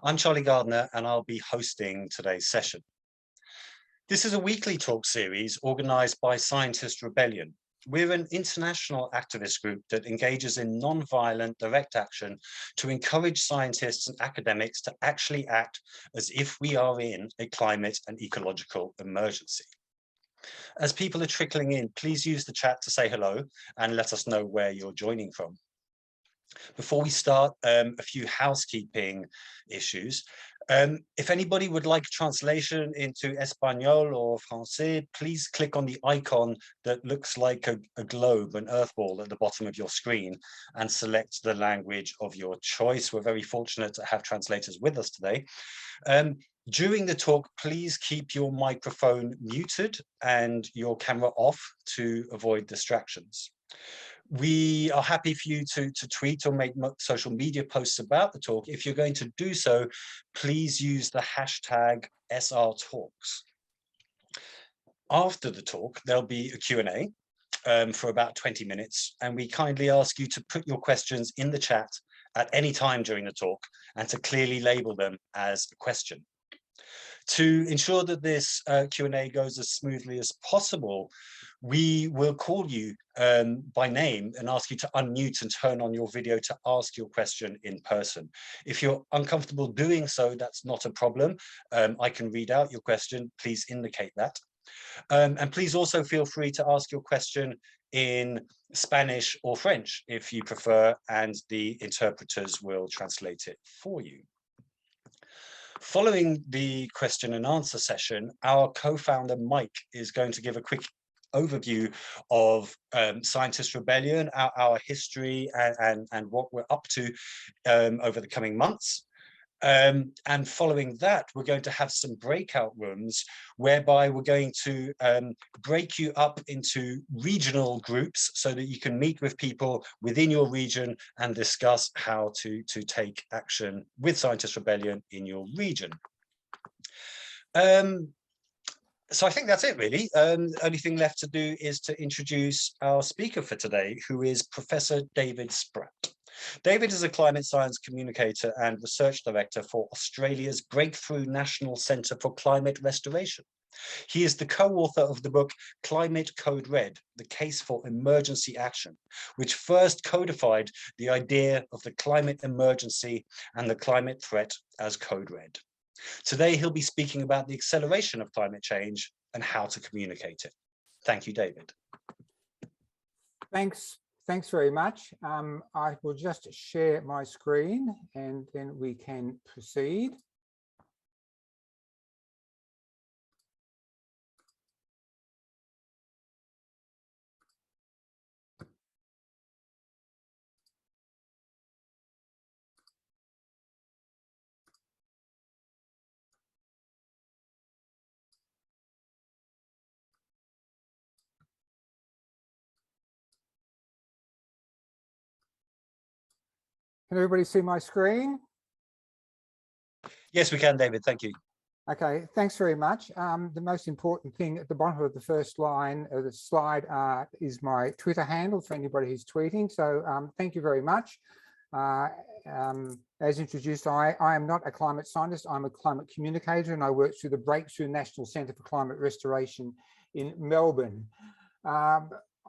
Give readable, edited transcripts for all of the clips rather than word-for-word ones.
I'm Charlie Gardner and I'll be hosting today's session. This is a weekly talk series organised by Scientist Rebellion. We're an international activist group that engages in non-violent direct action to encourage scientists and academics to actually act as if we are in a climate and ecological emergency. As people are trickling in, please use the chat to say hello and let us know where you're joining from. Before we start, a few housekeeping issues. If anybody would like translation into Espanol or Francais, please click on the icon that looks like a globe, an earth ball at the bottom of your screen, and select the language of your choice. We're very fortunate to have translators with us today. During the talk, please keep your microphone muted and your camera off to avoid distractions. We are happy for you to tweet or make social media posts about the talk. If you're going to do so, please use the hashtag #SRTalks. After the talk, there'll be a Q&A for about 20 minutes, and we kindly ask you to put your questions in the chat at any time during the talk and to clearly label them as a question. To ensure that this Q&A goes as smoothly as possible, we will call you by name and ask you to unmute and turn on your video to ask your question in person. If you're uncomfortable doing so, that's not a problem. I can read out your question. Please indicate that. And please also feel free to ask your question in Spanish or French if you prefer, and the interpreters will translate it for you. Following the question and answer session, our co-founder Mike is going to give a quick overview of Scientist Rebellion, our history and what we're up to over the coming months. And following that, we're going to have some breakout rooms whereby we're going to break you up into regional groups so that you can meet with people within your region and discuss how to take action with Scientist Rebellion in your region. So I think that's it, really. Only thing left to do is to introduce our speaker for today, who is Professor David Spratt. David is a climate science communicator and research director for Australia's Breakthrough National Centre for Climate Restoration. He is the co-author of the book Climate Code Red, The Case for Emergency Action, which first codified the idea of the climate emergency and the climate threat as Code Red. Today, he'll be speaking about the acceleration of climate change and how to communicate it. Thank you, David. Thanks very much. I will just share my screen and then we can proceed. Can everybody see my screen? Yes, we can, David. Thank you. Okay, thanks very much. The most important thing at the bottom of the first line of the slide is my Twitter handle for anybody who's tweeting. So thank you very much. As introduced, I am not a climate scientist. I'm a climate communicator and I work through the Breakthrough National Centre for Climate Restoration in Melbourne.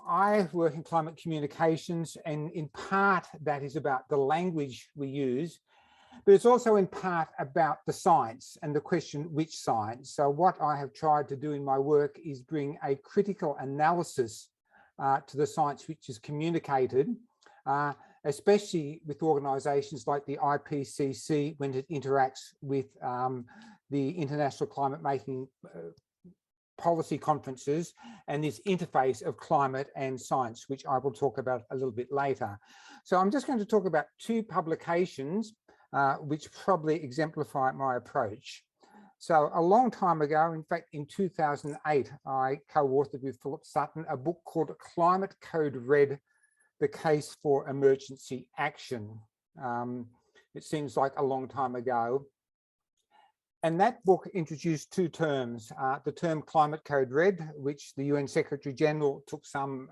I work in climate communications, and in part that is about the language we use, but it's also in part about the science and the question, which science? So what I have tried to do in my work is bring a critical analysis to the science which is communicated, especially with organisations like the IPCC when it interacts with the international climate making policy conferences and this interface of climate and science, which I will talk about a little bit later. So I'm just going to talk about two publications which probably exemplify my approach. So a long time ago, in fact, in 2008, I co-authored with Philip Sutton a book called Climate Code Red, The Case for Emergency Action. It seems like a long time ago. And that book introduced two terms, the term Climate Code Red, which the UN Secretary General took some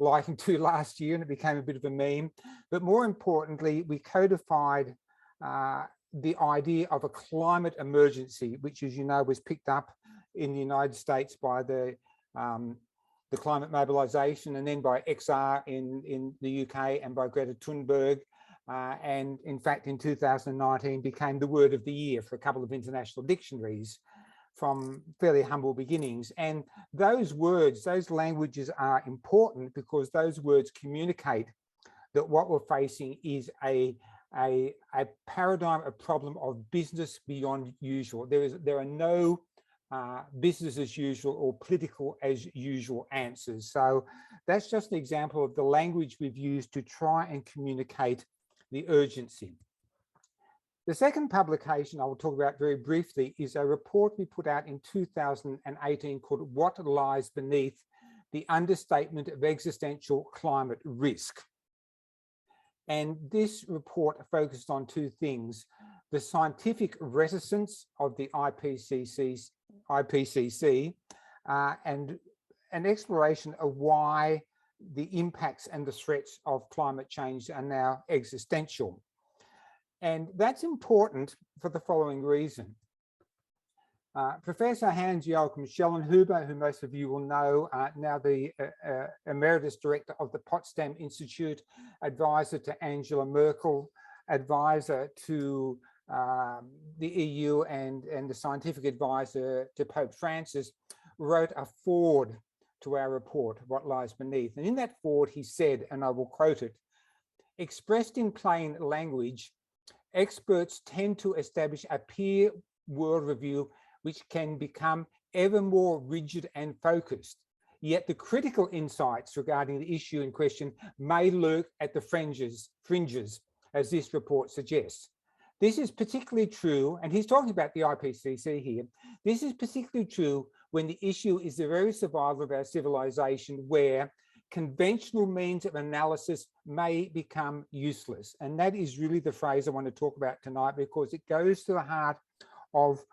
liking to last year, and it became a bit of a meme. But more importantly, we codified the idea of a climate emergency, which, as you know, was picked up in the United States by the climate mobilization, and then by XR in the UK and by Greta Thunberg. And in fact, in 2019 became the word of the year for a couple of international dictionaries from fairly humble beginnings. And those words, those languages are important because those words communicate that what we're facing is a paradigm, a problem of business beyond usual. There are no business as usual or political as usual answers. So that's just an example of the language we've used to try and communicate the urgency. The second publication I will talk about very briefly is a report we put out in 2018 called What Lies Beneath the Understatement of Existential Climate Risk. And this report focused on two things: the scientific reticence of the IPCC and an exploration of why the impacts and the threats of climate change are now existential. And that's important for the following reason. Professor Hans-Joachim Schellenhuber, who most of you will know, now the Emeritus Director of the Potsdam Institute, advisor to Angela Merkel, advisor to the EU and the scientific advisor to Pope Francis, wrote a foreword to our report, What Lies Beneath. And in that foreword, he said, and I will quote it, "Expressed in plain language, experts tend to establish a peer world review which can become ever more rigid and focused. Yet the critical insights regarding the issue in question may lurk at the fringes, as this report suggests. This is particularly true," and he's talking about the IPCC here, "this is particularly true when the issue is the very survival of our civilization, where conventional means of analysis may become useless." And that is really the phrase I want to talk about tonight, because it goes to the heart of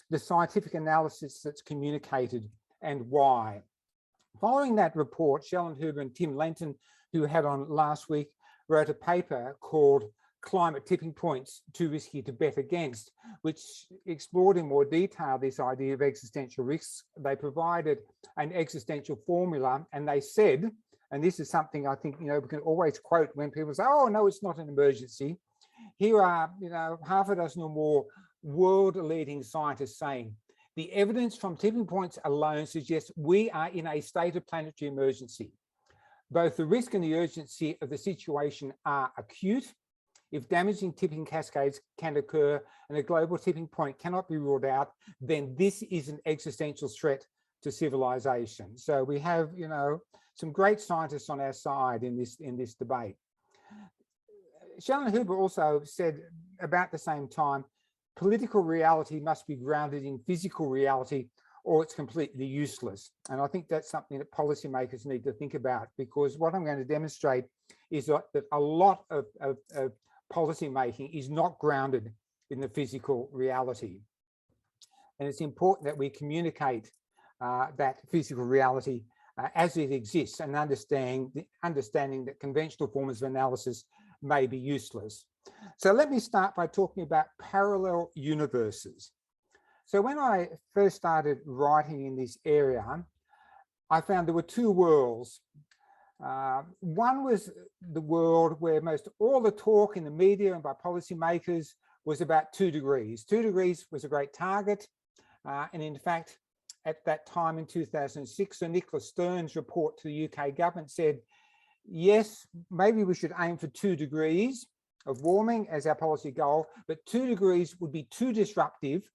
the scientific analysis that's communicated and why. Following that report, Schellenhuber and Tim Lenton, who had on last week, wrote a paper called Climate Tipping Points, Too Risky to Bet Against, which explored in more detail this idea of existential risks. They provided an existential formula, and they said, and this is something I think, we can always quote when people say, "Oh, no, it's not an emergency." Here are, half a dozen or more world-leading scientists saying, "The evidence from tipping points alone suggests we are in a state of planetary emergency. Both the risk and the urgency of the situation are acute. If damaging tipping cascades can occur and a global tipping point cannot be ruled out, then this is an existential threat to civilization." So we have, some great scientists on our side in this debate. Schellenhuber also said about the same time, political reality must be grounded in physical reality or it's completely useless. And I think that's something that policymakers need to think about, because what I'm going to demonstrate is that a lot of policy making is not grounded in the physical reality. And it's important that we communicate that physical reality as it exists, and understanding that conventional forms of analysis may be useless. So let me start by talking about parallel universes. So when I first started writing in this area, I found there were two worlds. One was the world where most all the talk in the media and by policymakers was about 2 degrees. 2 degrees was a great target. And in fact, at that time in 2006, Sir Nicholas Stern's report to the UK government said, yes, maybe we should aim for 2 degrees of warming as our policy goal, but 2 degrees would be too disruptive.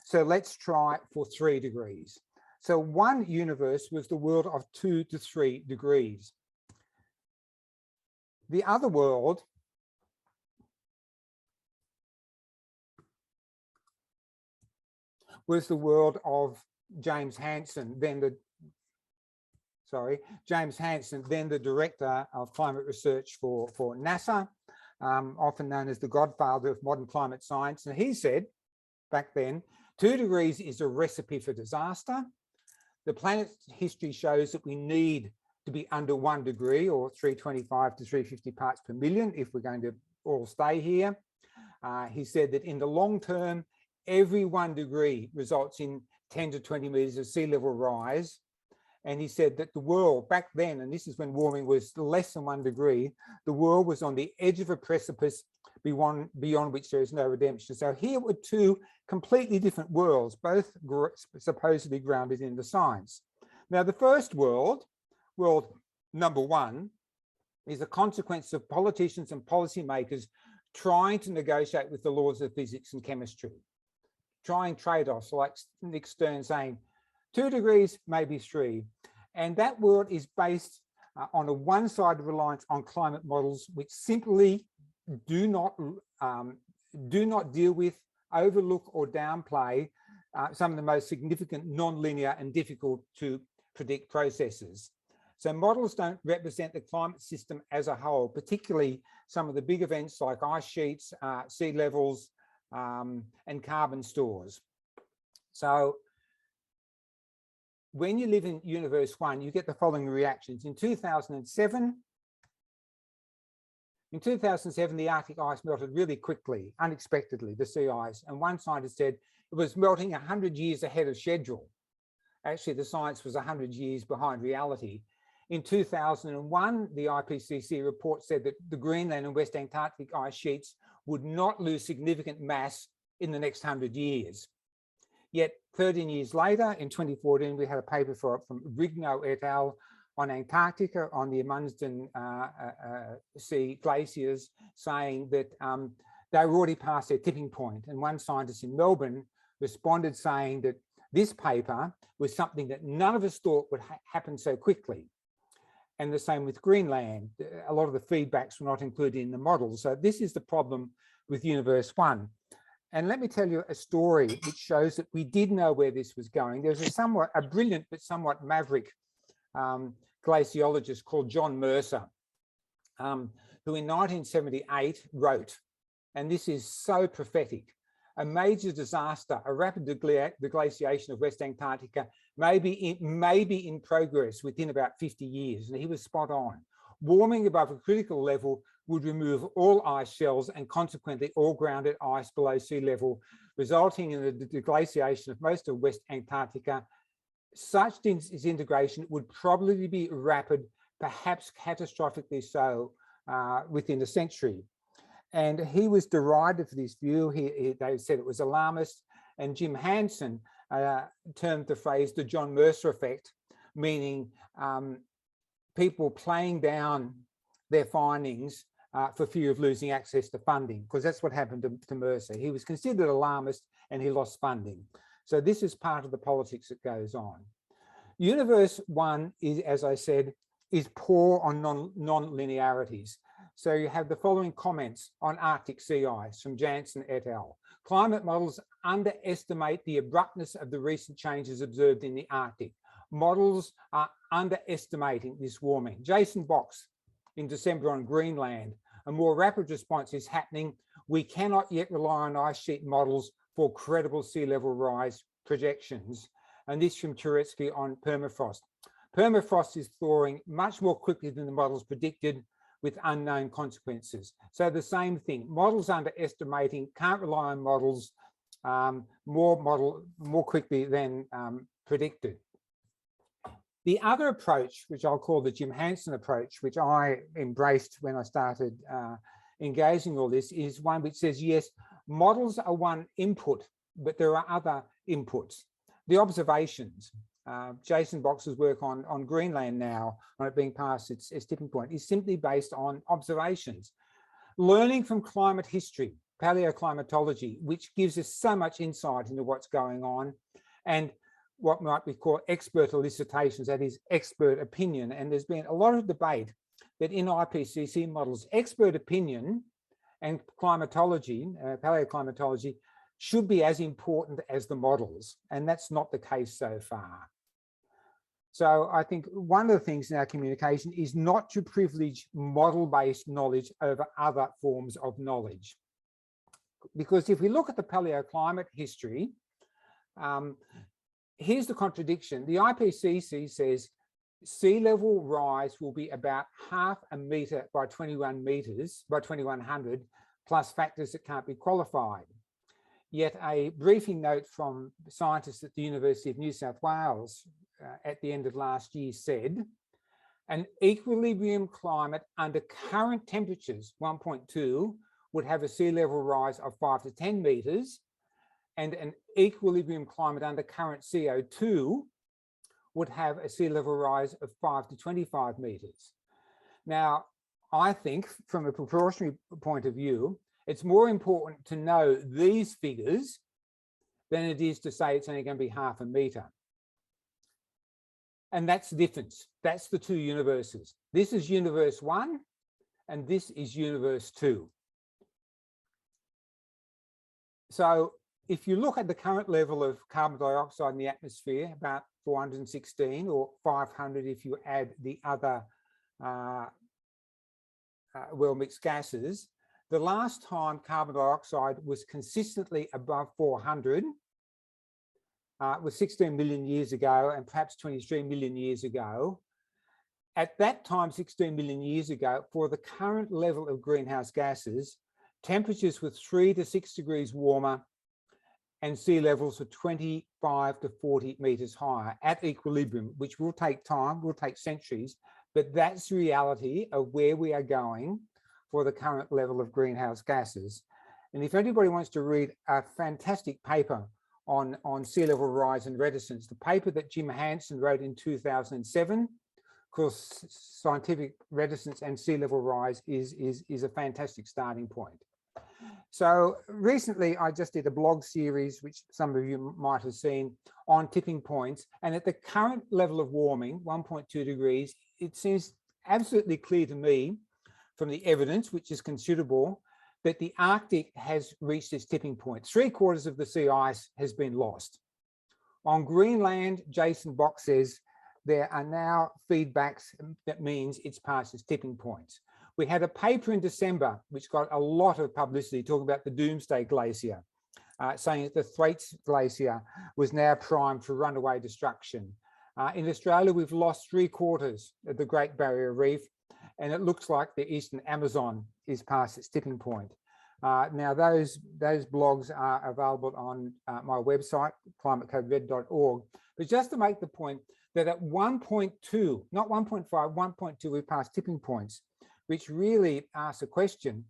So let's try for 3 degrees. So one universe was the world of 2 to 3 degrees. The other world was the world of James Hansen, then the director of climate research for NASA, often known as the godfather of modern climate science. And he said back then, 2 degrees is a recipe for disaster. The planet's history shows that we need to be under 1 degree, or 325 to 350 parts per million, if we're going to all stay here. He said that in the long term, every 1 degree results in 10 to 20 meters of sea level rise. And he said that the world back then, and this is when warming was less than 1 degree, the world was on the edge of a precipice beyond which there is no redemption. So here were two completely different worlds, both supposedly grounded in the science. Now, the first world number one, is a consequence of politicians and policymakers trying to negotiate with the laws of physics and chemistry, trying trade-offs, like Nick Stern saying 2 degrees, maybe 3. And that world is based on a one-sided reliance on climate models, which simply do not deal with, overlook or downplay some of the most significant non-linear and difficult to predict processes. So models don't represent the climate system as a whole, particularly some of the big events like ice sheets, sea levels, and carbon stores. So when you live in universe 1, you get the following reactions. In 2007, the Arctic ice melted really quickly, unexpectedly, the sea ice. And one scientist said it was melting 100 years ahead of schedule. Actually, the science was 100 years behind reality. In 2001, the IPCC report said that the Greenland and West Antarctic ice sheets would not lose significant mass in the next 100 years. Yet 13 years later, in 2014, we had a paper from Rigno et al. On Antarctica, on the Amundsen Sea glaciers, saying that they were already past their tipping point. And one scientist in Melbourne responded saying that this paper was something that none of us thought would happen so quickly. And the same with Greenland. A lot of the feedbacks were not included in the models. So this is the problem with Universe 1. And let me tell you a story which shows that we did know where this was going. There was a brilliant but somewhat maverick glaciologist called John Mercer, who in 1978 wrote, and this is so prophetic, a major disaster, a rapid deglaciation of West Antarctica may be in progress within about 50 years. And he was spot on. Warming above a critical level would remove all ice shelves and consequently all grounded ice below sea level, resulting in the deglaciation of most of West Antarctica. Such disintegration would probably be rapid, perhaps catastrophically so, within a century. And he was derided for this view. They said it was alarmist. And Jim Hansen termed the phrase the John Mercer effect, meaning people playing down their findings for fear of losing access to funding, because that's what happened to Mercer. He was considered alarmist and he lost funding. So this is part of the politics that goes on. Universe 1 is, as I said, is poor on non-linearities. So you have the following comments on Arctic sea ice from Janssen et al. Climate models underestimate the abruptness of the recent changes observed in the Arctic. Models are underestimating this warming. Jason Box in December on Greenland, a more rapid response is happening. We cannot yet rely on ice sheet models for credible sea level rise projections. And this from Turetsky on permafrost. Permafrost is thawing much more quickly than the models predicted, with unknown consequences. So the same thing, models underestimating, can't rely on models more quickly than predicted. The other approach, which I'll call the Jim Hansen approach, which I embraced when I started engaging all this, is one which says, yes, models are one input, but there are other inputs. The observations, Jason Box's work on Greenland now, on it being past its tipping point, is simply based on observations. Learning from climate history, paleoclimatology, which gives us so much insight into what's going on, and what might be called expert elicitations, that is expert opinion. And there's been a lot of debate that in IPCC models, expert opinion and climatology, paleoclimatology, should be as important as the models. And that's not the case so far. So I think one of the things in our communication is not to privilege model-based knowledge over other forms of knowledge. Because if we look at the paleoclimate history, here's the contradiction. The IPCC says sea level rise will be about 0.5 meter by 21 meters, by 2100, plus factors that can't be qualified. Yet a briefing note from scientists at the University of New South Wales at the end of last year said, an equilibrium climate under current temperatures, 1.2, would have a sea level rise of 5 to 10 meters, and an equilibrium climate under current CO2 would have a sea level rise of 5 to 25 meters. Now, I think from a proportionary point of view, it's more important to know these figures than it is to say it's only going to be half a meter. And that's the difference. That's the two universes. This is universe 1 and this is universe 2. So if you look at the current level of carbon dioxide in the atmosphere, about 416 or 500 if you add the other well-mixed gases, the last time carbon dioxide was consistently above 400 was 16 million years ago, and perhaps 23 million years ago. At that time, 16 million years ago, for the current level of greenhouse gases, temperatures were 3 to 6 degrees warmer and sea levels were 25 to 40 meters higher at equilibrium, which will take time, will take centuries, but that's the reality of where we are going for the current level of greenhouse gases. And if anybody wants to read a fantastic paper on sea level rise and reticence, the paper that Jim Hansen wrote in 2007, of course, scientific reticence and sea level rise is a fantastic starting point. So recently I just did a blog series, which some of you might have seen, on tipping points. And at the current level of warming, 1.2 degrees, it seems absolutely clear to me from the evidence, which is considerable, that the Arctic has reached its tipping point. 3/4 of the sea ice has been lost. On Greenland, Jason Bock says there are now feedbacks that means it's past its tipping point. We had a paper in December which got a lot of publicity talking about the Doomsday Glacier, saying that the Thwaites Glacier was now primed for runaway destruction. In Australia, we've lost 3/4 of the Great Barrier Reef, and it looks like the Eastern Amazon is past its tipping point. Now, those blogs are available on my website, climatecodered.org. But just to make the point that at 1.2, not 1.5, 1.2, we've passed tipping points, which really asks a question,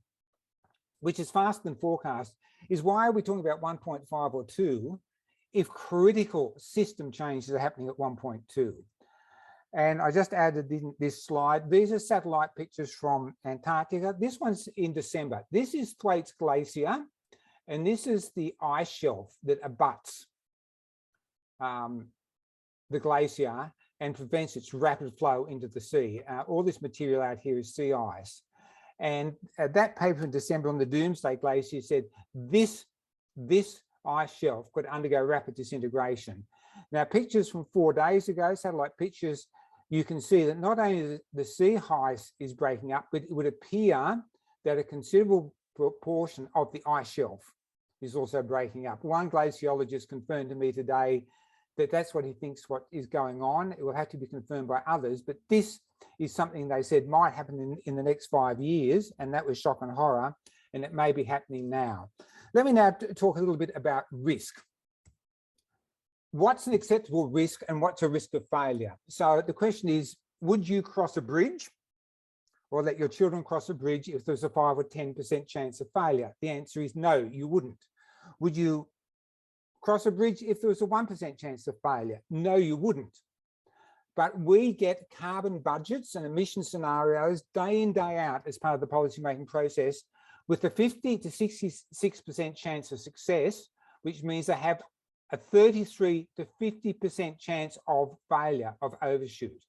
which is faster than forecast, is why are we talking about 1.5 or 2 if critical system changes are happening at 1.2? And I just added this slide. These are satellite pictures from Antarctica. This one's in December. This is Thwaites Glacier, and this is the ice shelf that abuts the glacier and prevents its rapid flow into the sea. All this material out here is sea ice. And that paper in December on the Doomsday Glacier said this ice shelf could undergo rapid disintegration. Now, pictures from 4 days ago, satellite pictures, you can see that not only the sea ice is breaking up, but it would appear that a considerable proportion of the ice shelf is also breaking up. One glaciologist confirmed to me today that that's what he thinks what is going on. It will have to be confirmed by others, but this is something they said might happen in the next 5 years, and that was shock and horror, and it may be happening now. Let me now talk a little bit about risk. What's an acceptable risk and what's a risk of failure? So the question is, would you cross a bridge or let your children cross a bridge if there's a 5 or 10% chance of failure? The answer is no, you wouldn't. Would you cross a bridge if there was a 1% chance of failure? No, you wouldn't. But we get carbon budgets and emission scenarios day in, day out as part of the policymaking process with a 50 to 66% chance of success, which means they have a 33 to 50% chance of failure, of overshoot,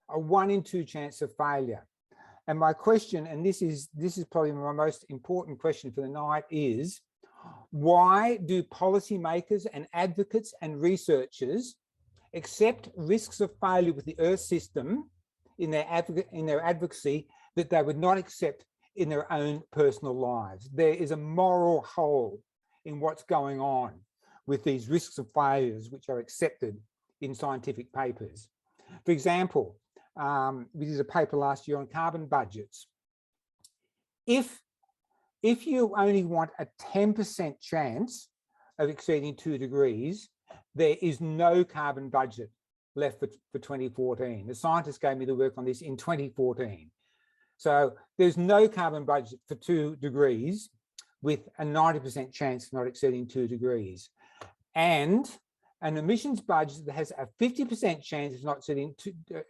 a 1 in 2 chance of failure. And my question, and this is probably my most important question for the night, is why do policymakers and advocates and researchers accept risks of failure with the Earth system in their advocacy that they would not accept in their own personal lives? There is a moral hole in what's going on with these risks of failures which are accepted in scientific papers. For example, we did a paper last year on carbon budgets. If if you only want a 10% chance of exceeding 2 degrees, there is no carbon budget left for 2014. The scientists gave me the work on this in 2014. So there's no carbon budget for 2 degrees with a 90% chance of not exceeding 2 degrees. And an emissions budget that has a 50% chance of not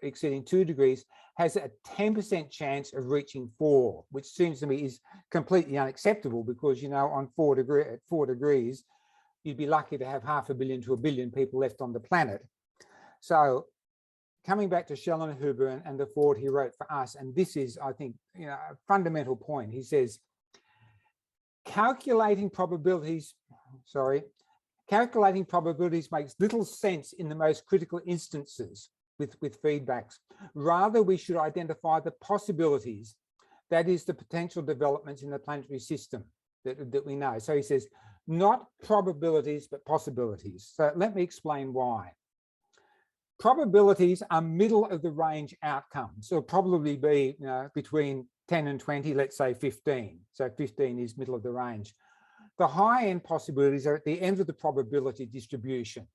exceeding 2 degrees has a 10% chance of reaching 4, which seems to me is completely unacceptable because, you know, on 4 degrees, you'd be lucky to have 500 million to 1 billion people left on the planet. So coming back to Schellenhuber and the foreword he wrote for us, and this is, I think, you know, a fundamental point. He says, calculating probabilities makes little sense in the most critical instances with feedbacks. Rather, we should identify the possibilities, that is the potential developments in the planetary system that we know. So he says, not probabilities, but possibilities. So let me explain why. Probabilities are middle of the range outcomes. So it'll probably be, you know, between 10 and 20, let's say 15. So 15 is middle of the range. The high-end possibilities are at the end of the probability distribution.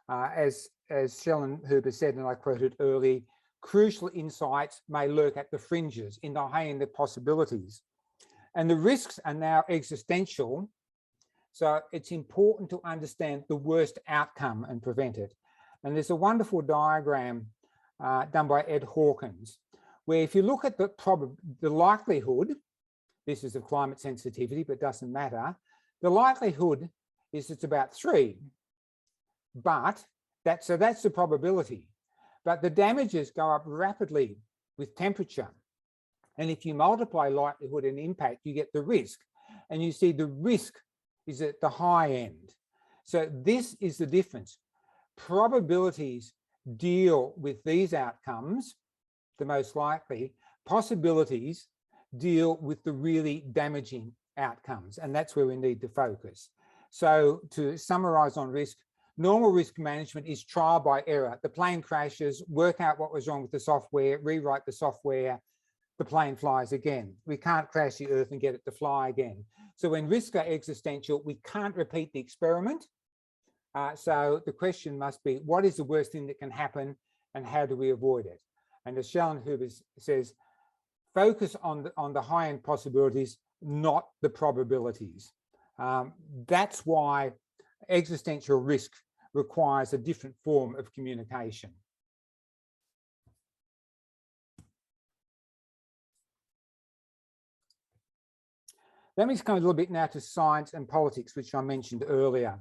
As Schellenhuber said, and I quoted early, crucial insights may lurk at the fringes in the high end of possibilities. And the risks are now existential. So it's important to understand the worst outcome and prevent it. And there's a wonderful diagram done by Ed Hawkins, where if you look at the likelihood, this is of climate sensitivity, but doesn't matter, the likelihood is it's about 3, but that's the probability. But the damages go up rapidly with temperature. And if you multiply likelihood and impact, you get the risk. And you see the risk is at the high end. So this is the difference. Probabilities deal with these outcomes, the most likely. Possibilities deal with the really damaging outcomes, and that's where we need to focus. So to summarize on risk, normal risk management is trial by error. The plane crashes, work out what was wrong with the software, rewrite the software, the plane flies again. We can't crash the Earth and get it to fly again. So when risks are existential, we can't repeat the experiment. So the question must be, what is the worst thing that can happen and how do we avoid it? And as Schellenhuber says, focus on the high-end possibilities, not the probabilities. That's why existential risk requires a different form of communication. Let me just come a little bit now to science and politics, which I mentioned earlier.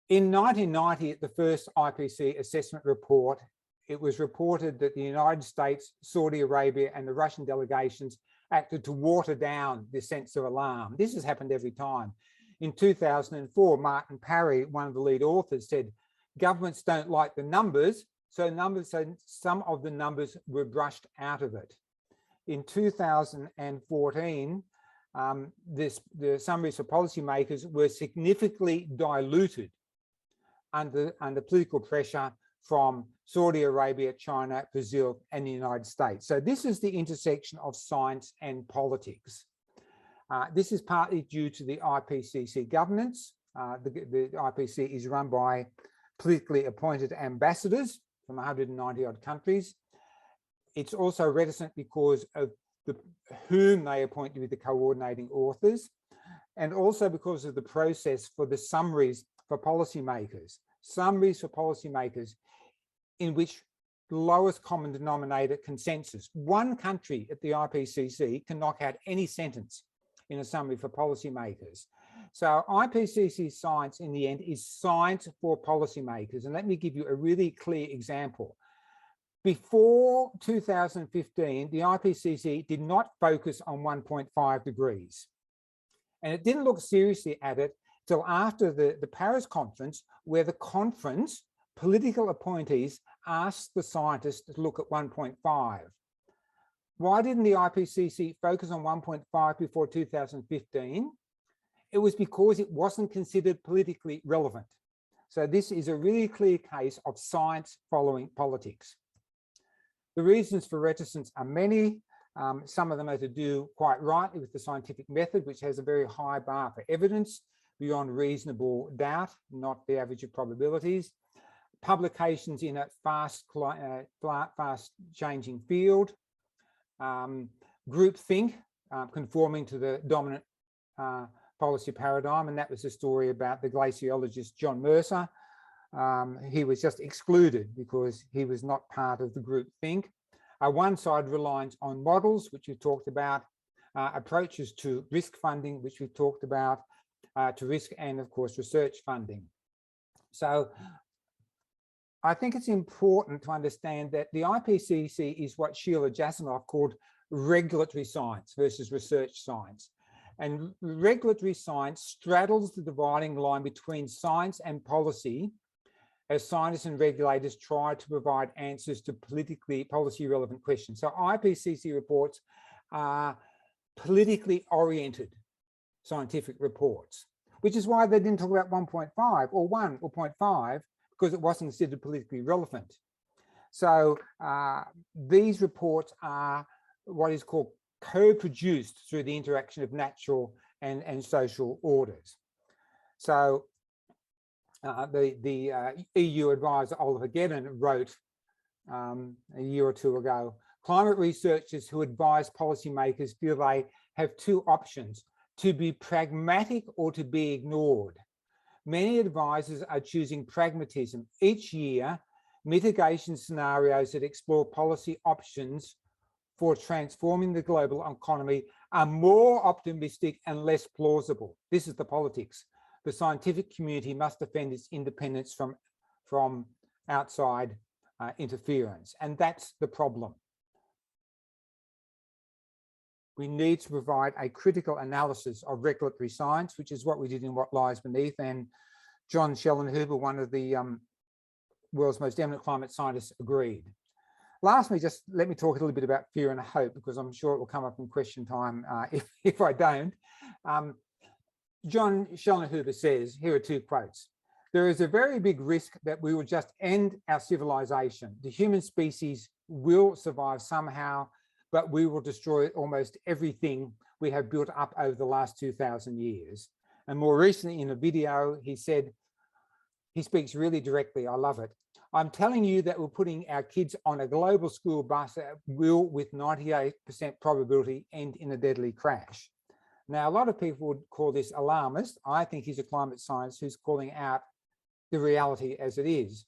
In 1990, at the first IPCC assessment report, it was reported that the United States, Saudi Arabia, and the Russian delegations acted to water down this sense of alarm. This has happened every time. In 2004, Martin Parry, one of the lead authors, said, governments don't like the numbers, so some of the numbers were brushed out of it. In 2014, the summaries for policymakers were significantly diluted under political pressure from Saudi Arabia, China, Brazil, and the United States. So this is the intersection of science and politics. This is partly due to the IPCC governance. The IPCC is run by politically appointed ambassadors from 190 odd countries. It's also reticent because of whom they appoint to be the coordinating authors, and also because of the process for the summaries for policymakers. Summaries for policymakers in which the lowest common denominator consensus. One country at the IPCC can knock out any sentence in a summary for policymakers. So IPCC science in the end is science for policymakers. And let me give you a really clear example. Before 2015, the IPCC did not focus on 1.5 degrees. And it didn't look seriously at it till after the Paris conference, where the conference, political appointees, asked the scientists to look at 1.5. Why didn't the IPCC focus on 1.5 before 2015? It was because it wasn't considered politically relevant. So this is a really clear case of science following politics. The reasons for reticence are many. Some of them are to do quite rightly with the scientific method, which has a very high bar for evidence beyond reasonable doubt, not the average of probabilities. Publications in a fast changing field. Groupthink, conforming to the dominant policy paradigm, and that was the story about the glaciologist John Mercer. He was just excluded because he was not part of the groupthink. One side reliance on models, which we've talked about, approaches to risk funding, which we've talked about, to risk and, of course, research funding. So I think it's important to understand that the IPCC is what Sheila Jasanoff called regulatory science versus research science. And regulatory science straddles the dividing line between science and policy as scientists and regulators try to provide answers to policy relevant questions. So IPCC reports are politically oriented scientific reports, which is why they didn't talk about 1.5 or 1 or 0.5, because it wasn't considered politically relevant. So these reports are what is called co-produced through the interaction of natural and social orders. So the EU advisor Oliver Gedden wrote a year or two ago, climate researchers who advise policymakers feel they have two options: to be pragmatic or to be ignored. Many advisors are choosing pragmatism. Each year, mitigation scenarios that explore policy options for transforming the global economy are more optimistic and less plausible. This is the politics. The scientific community must defend its independence from outside interference. And that's the problem. We need to provide a critical analysis of regulatory science, which is what we did in What Lies Beneath. And John Schellenhuber, one of the world's most eminent climate scientists, agreed. Lastly, just let me talk a little bit about fear and hope, because I'm sure it will come up in question time if I don't. John Schellenhuber says, here are two quotes: "There is a very big risk that we will just end our civilization. The human species will survive somehow, but we will destroy almost everything we have built up over the last 2,000 years. And more recently in a video, he said, he speaks really directly, I love it. "I'm telling you that we're putting our kids on a global school bus that will, with 98% probability, end in a deadly crash." Now, a lot of people would call this alarmist. I think he's a climate scientist who's calling out the reality as it is.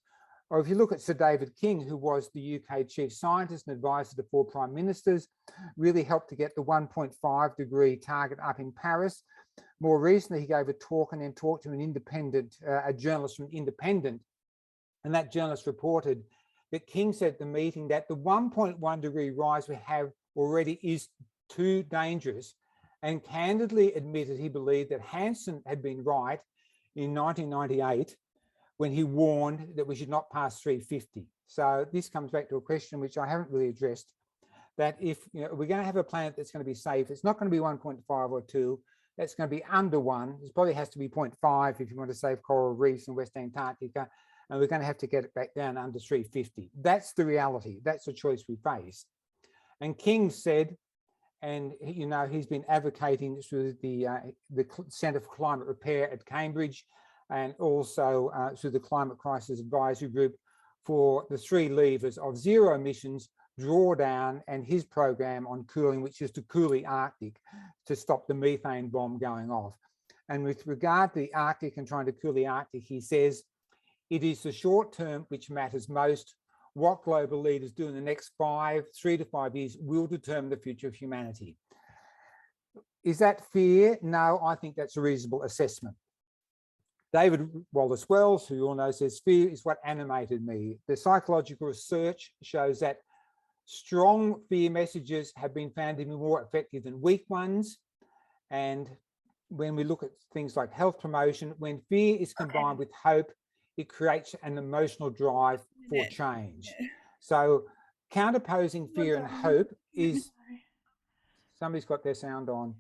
Or if you look at Sir David King, who was the UK chief scientist and advisor to 4 prime ministers, really helped to get the 1.5 degree target up in Paris. More recently, he gave a talk and then talked to an independent, a journalist from Independent, and that journalist reported that King said at the meeting that the 1.1 degree rise we have already is too dangerous, and candidly admitted he believed that Hansen had been right in 1998 when he warned that we should not pass 350. So this comes back to a question which I haven't really addressed, that if we're going to have a planet that's going to be safe, it's not going to be 1.5 or 2, that's going to be under 1. It probably has to be 0.5 if you want to save coral reefs in West Antarctica, and we're going to have to get it back down under 350. That's the reality. That's the choice we face. And King said, and he's been advocating through the Centre for Climate Repair at Cambridge, and also through the Climate Crisis Advisory Group, for the 3 levers of zero emissions, drawdown, and his program on cooling, which is to cool the Arctic to stop the methane bomb going off. And with regard to the Arctic and trying to cool the Arctic, he says, it is the short term which matters most. What global leaders do in the next 3 to 5 years will determine the future of humanity. Is that fear? No, I think that's a reasonable assessment. David Wallace Wells, who you all know, says fear is what animated me. The psychological research shows that strong fear messages have been found to be more effective than weak ones. And when we look at things like health promotion, when fear is combined with hope, it creates an emotional drive for change. So counterposing fear and hope is, somebody's got their sound on.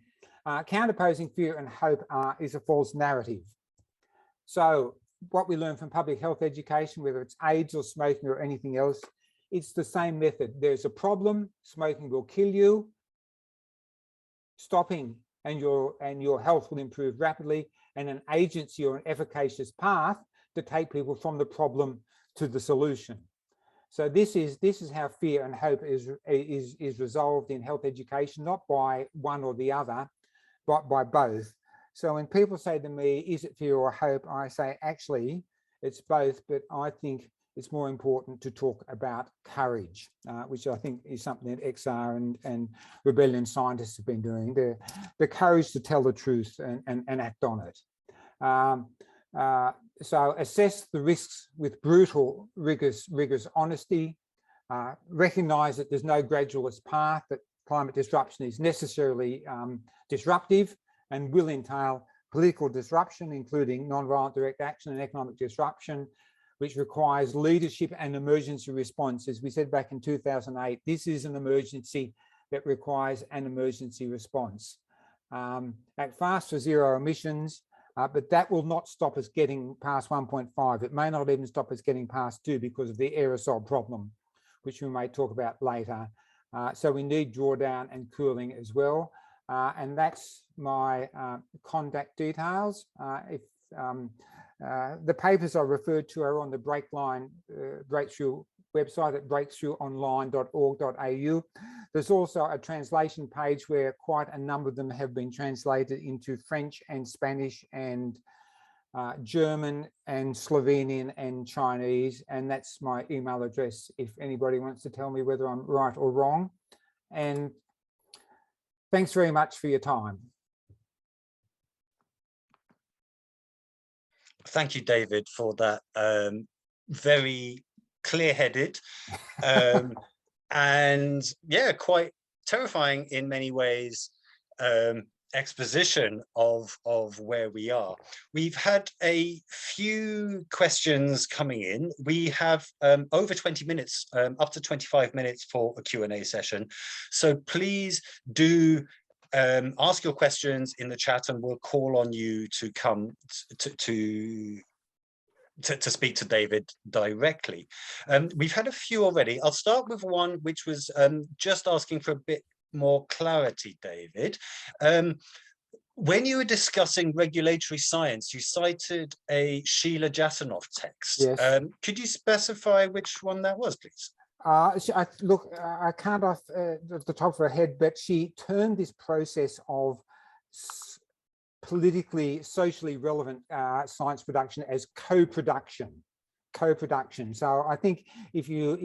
Counterposing fear and hope is a false narrative. So what we learn from public health education, whether it's AIDS or smoking or anything else, it's the same method. There's a problem, smoking will kill you, stopping and your health will improve rapidly, and an agency or an efficacious path to take people from the problem to the solution. So this is how fear and hope is resolved in health education, not by one or the other, but by both. So when people say to me, is it fear or hope? I say, actually, it's both, but I think it's more important to talk about courage, which I think is something that XR and Rebellion scientists have been doing, the courage to tell the truth and act on it. So assess the risks with brutal, rigorous honesty, recognize that there's no gradualist path, that climate disruption is necessarily disruptive and will entail political disruption, including non-violent direct action and economic disruption, which requires leadership and emergency response. As we said back in 2008, this is an emergency that requires an emergency response. Act fast for zero emissions, but that will not stop us getting past 1.5. It may not even stop us getting past 2 because of the aerosol problem, which we may talk about later. So we need drawdown and cooling as well. And that's my contact details. The papers I referred to are on the Breakthrough website at breakthroughonline.org.au. There's also a translation page where quite a number of them have been translated into French and Spanish and German and Slovenian and Chinese, and that's my email address if anybody wants to tell me whether I'm right or wrong. And thanks very much for your time. Thank you, David, for that very clear-headed and yeah, quite terrifying in many ways exposition of where we are. We've had a few questions coming in. We have over 20 minutes, up to 25 minutes for a Q&A session. So please do ask your questions in the chat and we'll call on you to come to speak to David directly. We've had a few already. I'll start with one which was just asking for a bit more clarity, David. When you were discussing regulatory science, you cited a Sheila Jasanoff text. Yes. Could you specify which one that was, please? Look, I can't off the top of her head, but she termed this process of politically, socially relevant science production as co-production. So I think if you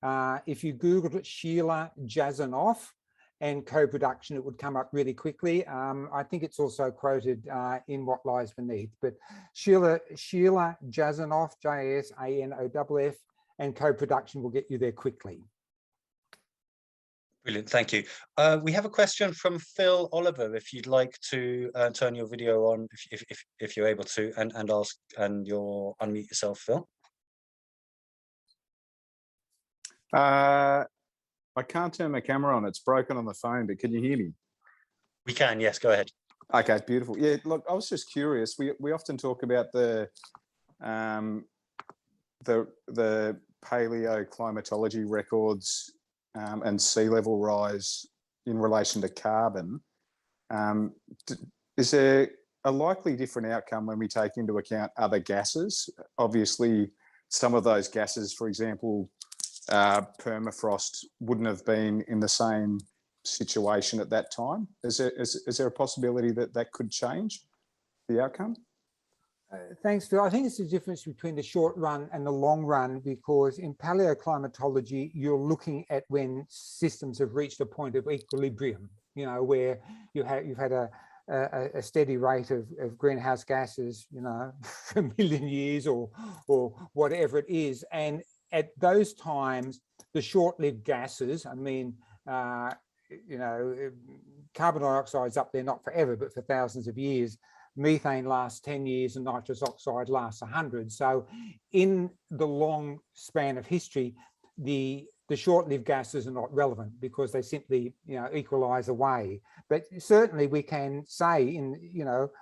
Googled it, Sheila Jasanoff and co-production, it would come up really quickly. I think it's also quoted in What Lies Beneath, but Sheila Jasanoff, Jasanoff, and co-production will get you there quickly. Brilliant, thank you. We have a question from Phil Oliver. If you'd like to turn your video on, if you're able to, and ask, and you'll unmute yourself, Phil. I can't turn my camera on. It's broken on the phone, but can you hear me? We can, yes, go ahead. Okay, beautiful. Yeah, look, I was just curious. We often talk about the paleoclimatology records and sea level rise in relation to carbon. Is there a likely different outcome when we take into account other gases? Obviously, some of those gases, for example, permafrost wouldn't have been in the same situation at that time. Is there a possibility that that could change the outcome? Thanks, Phil. I think it's the difference between the short run and the long run, because in paleoclimatology, you're looking at when systems have reached a point of equilibrium, you know, where you've had a steady rate of greenhouse gases, you know, for a million years or whatever it is. And at those times, the short-lived gases, I mean, you know, carbon dioxide is up there not forever, but for thousands of years. Methane lasts 10 years and nitrous oxide lasts 100. So in the long span of history, the short-lived gases are not relevant because they simply, you know, equalize away. But certainly we can say in, you know,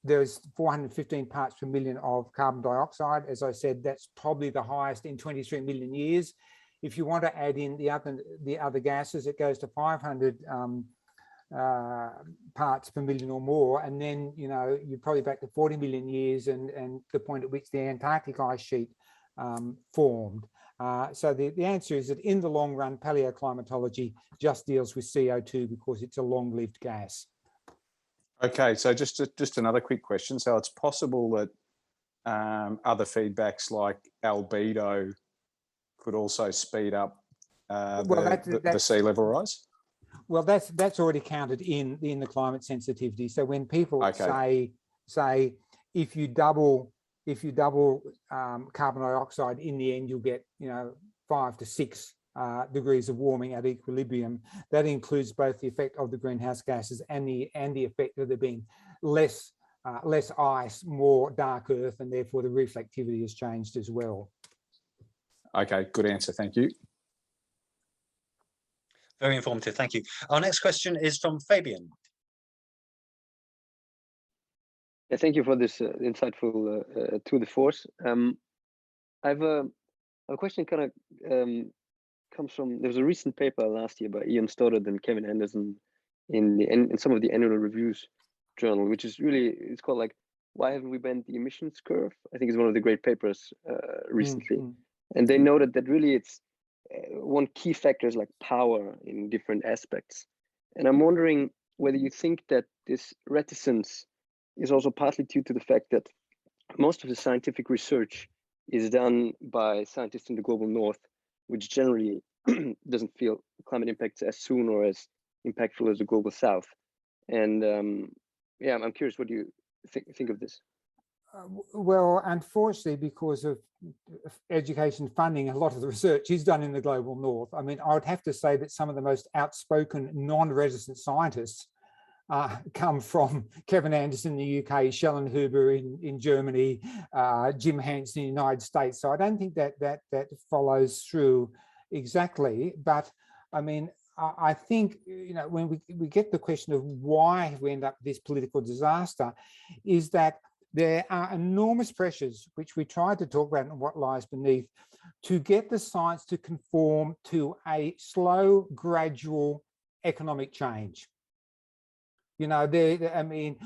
there's 415 parts per million of carbon dioxide. As I said, that's probably the highest in 23 million years. If you want to add in the other gases, it goes to 500 parts per million or more, and then you're probably back to 40 million years and the point at which the Antarctic ice sheet formed. So the answer is that in the long run, paleoclimatology just deals with CO2 because it's a long-lived gas. Okay, so just another quick question. So it's possible that other feedbacks like albedo could also speed up the sea level rise? Well, that's already counted in the climate sensitivity. So when people say if you double carbon dioxide, in the end you'll get 5 to 6 degrees of warming at equilibrium. That includes both the effect of the greenhouse gases and the effect of there being less ice, more dark earth, and therefore the reflectivity has changed as well. Okay, good answer. Thank you. Very informative. Thank you. Our next question is from Fabian. Yeah, thank you for this insightful tour de force. I have a question kind of comes from, there was a recent paper last year by Ian Stoddard and Kevin Anderson in some of the annual reviews journal, which is really, it's called like, why haven't we bent the emissions curve? I think it's one of the great papers recently. And they noted that really it's one key factor is like power in different aspects. And I'm wondering whether you think that this reticence is also partly due to the fact that most of the scientific research is done by scientists in the global north, which generally doesn't feel climate impacts as soon or as impactful as the global south. And yeah, I'm curious, what do you think of this? Well, unfortunately, because of education funding, a lot of the research is done in the global north. I mean, I would have to say that some of the most outspoken non-resident scientists come from Kevin Anderson in the UK, Schellenhuber in Germany, Jim Hansen in the United States. So I don't think that follows through exactly. But I mean, I think, when we get the question of why we end up with this political disaster, is that there are enormous pressures, which we tried to talk about and what lies beneath, to get the science to conform to a slow, gradual economic change. I didn't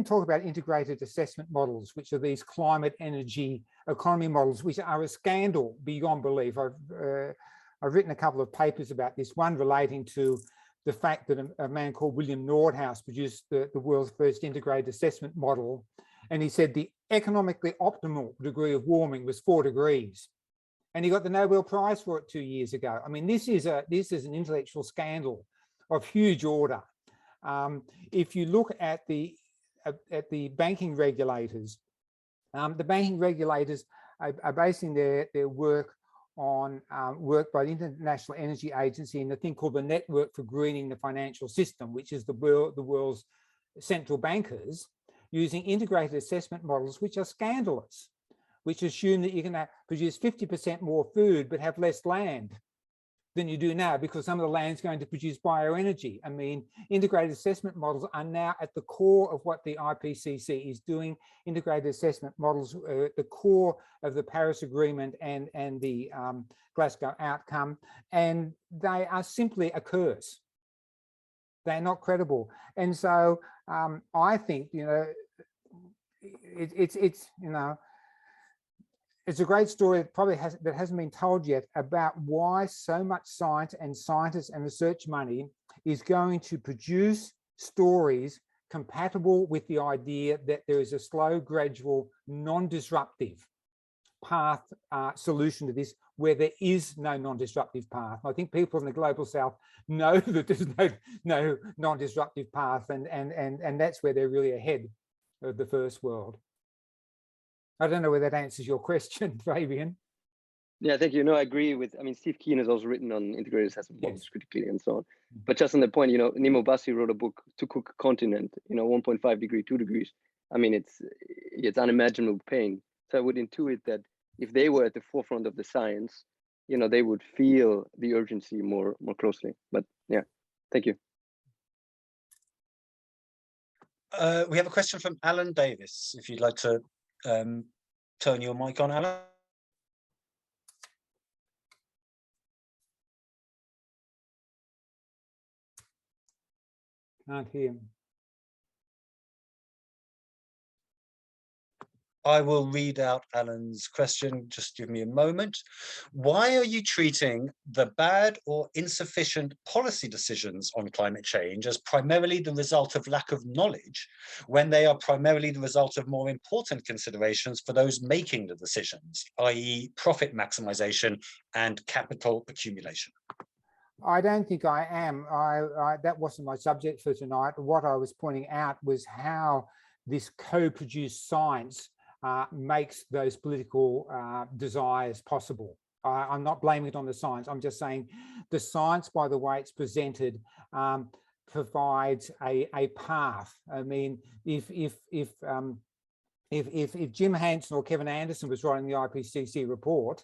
talk about integrated assessment models, which are these climate, energy, economy models, which are a scandal beyond belief. I've written a couple of papers about this, one relating to the fact that a man called William Nordhaus produced the world's first integrated assessment model. And he said the economically optimal degree of warming was 4 degrees. And he got the Nobel Prize for it 2 years ago. I mean, this is an intellectual scandal of huge order. If you look at the banking regulators, are basing their work on work by the International Energy Agency and a thing called the Network for Greening the Financial System, which is the world's central bankers using integrated assessment models, which are scandalous, which assume that you're going to produce 50% more food but have less land than you do now, because some of the land is going to produce bioenergy. I mean, integrated assessment models are now at the core of what the IPCC is doing. Integrated assessment models are at the core of the Paris Agreement and the Glasgow outcome, and they are simply a curse. They're not credible. And so I think, it's a great story that hasn't been told yet about why so much science and scientists and research money is going to produce stories compatible with the idea that there is a slow, gradual, non-disruptive path solution to this, where there is no non-disruptive path. I think people in the global south know that there's no non-disruptive path, and that's where they're really ahead of the first world. I don't know whether that answers your question, Fabian. Yeah, thank you. No, I agree with, Steve Keen has also written on integrated assessment models critically and so on. But just on the point, Nemo Bassi wrote a book, To Cook a Continent, 1.5 degree, 2 degrees. I mean, it's unimaginable pain. So I would intuit that if they were at the forefront of the science, they would feel the urgency more closely. But yeah, thank you. We have a question from Alan Davis. If you'd like to turn your mic on, Alan. Can't hear. I will read out Alan's question. Just give me a moment. Why are you treating the bad or insufficient policy decisions on climate change as primarily the result of lack of knowledge, when they are primarily the result of more important considerations for those making the decisions, i.e. profit maximization and capital accumulation? I don't think I am. That wasn't my subject for tonight. What I was pointing out was how this co-produced science makes those political desires possible. I'm not blaming it on the science. I'm just saying the science, by the way it's presented, provides a path. I mean, if Jim Hansen or Kevin Anderson was writing the IPCC report,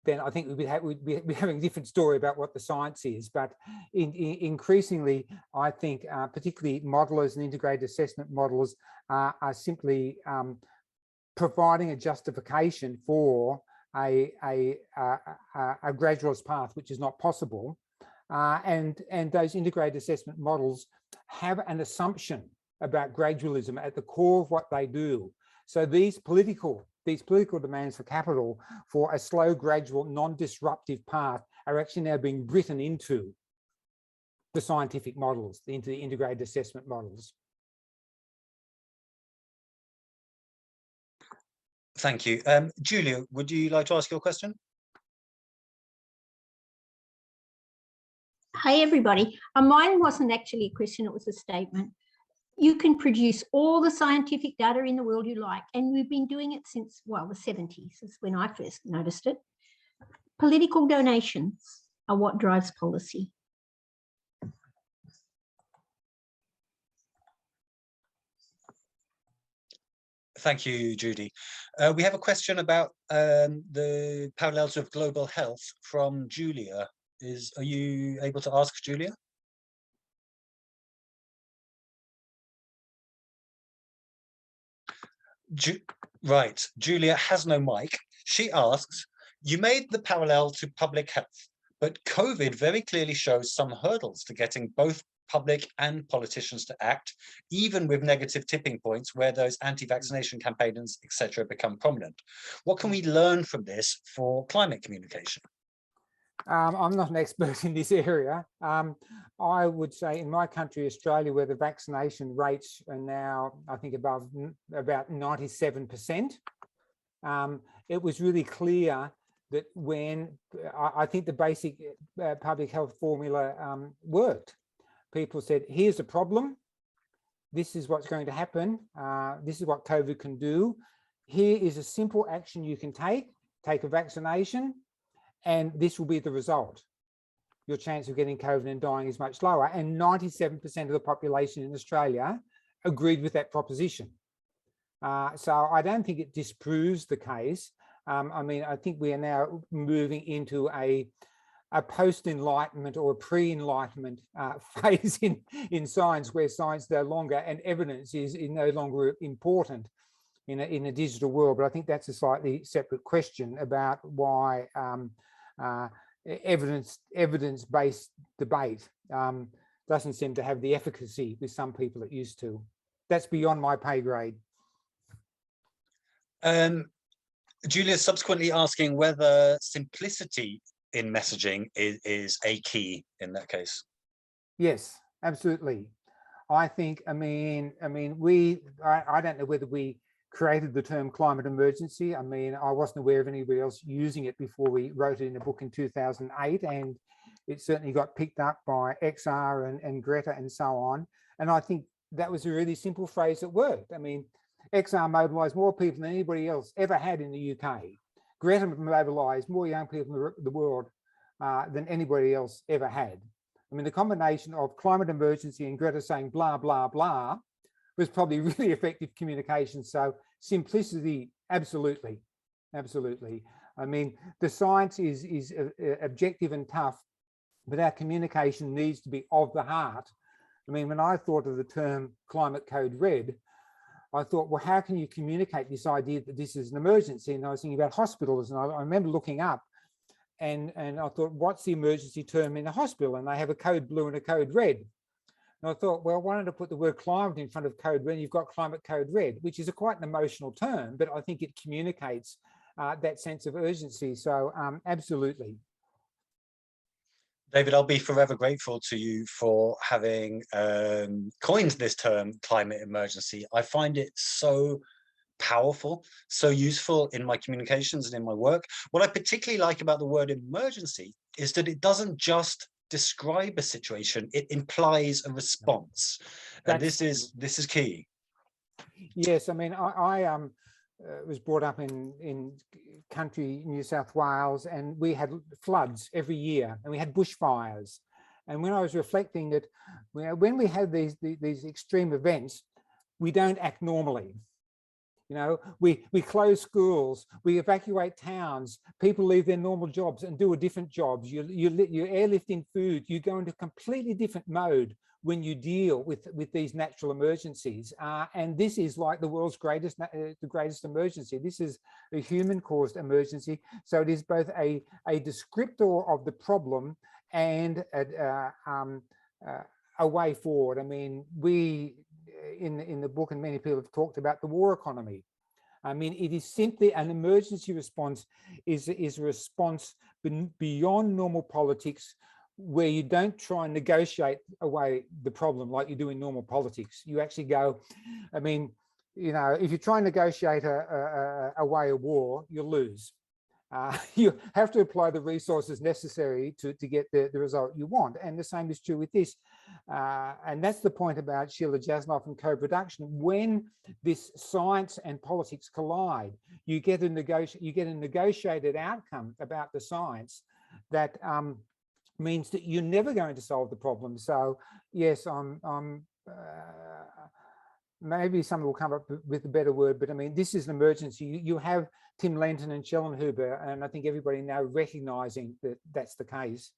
then I think we'd be having a different story about what the science is. But increasingly, I think particularly modelers and integrated assessment modelers are simply providing a justification for a gradualist path, which is not possible. And those integrated assessment models have an assumption about gradualism at the core of what they do. So these political demands for capital for a slow, gradual, non-disruptive path are actually now being written into the scientific models, into the integrated assessment models. Thank you. Julia, would you like to ask your question? Hi, everybody. Mine wasn't actually a question, it was a statement. You can produce all the scientific data in the world you like, and we've been doing it since, well, the 70s is when I first noticed it. Political donations are what drives policy. Thank you, Judy. We have a question about the parallels of global health from Julia. Are you able to ask, Julia? Right, Julia has no mic. She asks, you made the parallel to public health, but COVID very clearly shows some hurdles to getting both public and politicians to act, even with negative tipping points where those anti-vaccination campaigners, etc., become prominent. What can we learn from this for climate communication? I'm not an expert in this area. I would say in my country, Australia, where the vaccination rates are now, I think, above about 97%, it was really clear that when I think the basic public health formula worked. People said, here's the problem. This is what's going to happen. This is what COVID can do. Here is a simple action you can take a vaccination, and this will be the result. Your chance of getting COVID and dying is much lower. And 97% of the population in Australia agreed with that proposition. So I don't think it disproves the case. I mean, I think we are now moving into a post-enlightenment or a pre-enlightenment phase in science, where science no longer and evidence is no longer important in a digital world. But I think that's a slightly separate question about why evidence-based debate doesn't seem to have the efficacy with some people it used to. That's beyond my pay grade. Julia's subsequently asking whether simplicity in messaging is a key in that case. Yes, absolutely. I think, I don't know whether we created the term climate emergency. I mean, I wasn't aware of anybody else using it before we wrote it in a book in 2008, and it certainly got picked up by XR and Greta and so on. And I think that was a really simple phrase that worked. I mean, XR mobilised more people than anybody else ever had in the UK. Greta mobilised more young people in the world than anybody else ever had. I mean, the combination of climate emergency and Greta saying blah, blah, blah was probably really effective communication. So simplicity, absolutely, absolutely. I mean, the science is objective and tough, but our communication needs to be of the heart I mean, when I thought of the term climate code red, I thought, well, how can you communicate this idea that this is an emergency? And I was thinking about hospitals, and I remember looking up and I thought, what's the emergency term in a hospital? And they have a code blue and a code red. And I thought, well, why don't I put the word climate in front of code red? You've got climate code red, which is quite an emotional term, but I think it communicates that sense of urgency. So absolutely. David, I'll be forever grateful to you for having coined this term climate emergency. I find it so powerful, so useful in my communications and in my work. What I particularly like about the word emergency is that it doesn't just describe a situation, it implies a response. And this is key. Yes, I mean, I was brought up in country New South Wales, and we had floods every year, and we had bushfires. And when I was reflecting that when we have these extreme events, we don't act normally. You know, we close schools, we evacuate towns, people leave their normal jobs and do a different jobs. You airlifting food, you go into a completely different mode when you deal with these natural emergencies. And this is like the world's greatest emergency. This is a human-caused emergency. So it is both a descriptor of the problem and a way forward. I mean, we, in the book, and many people have talked about the war economy. I mean, it is simply an emergency response is a response beyond normal politics, where you don't try and negotiate away the problem like you do in normal politics. You actually go, I mean, you know, if you try and negotiate away a war, you'll lose. You have to apply the resources necessary to get the result you want. And the same is true with this. And that's the point about Sheila Jasnoff and co-production. When this science and politics collide, you get a negotiated outcome about the science that means that you're never going to solve the problem. So yes, maybe someone will come up with a better word, but I mean, this is an emergency. You have Tim Lenton and Schellenhuber, and I think everybody now recognizing that that's the case.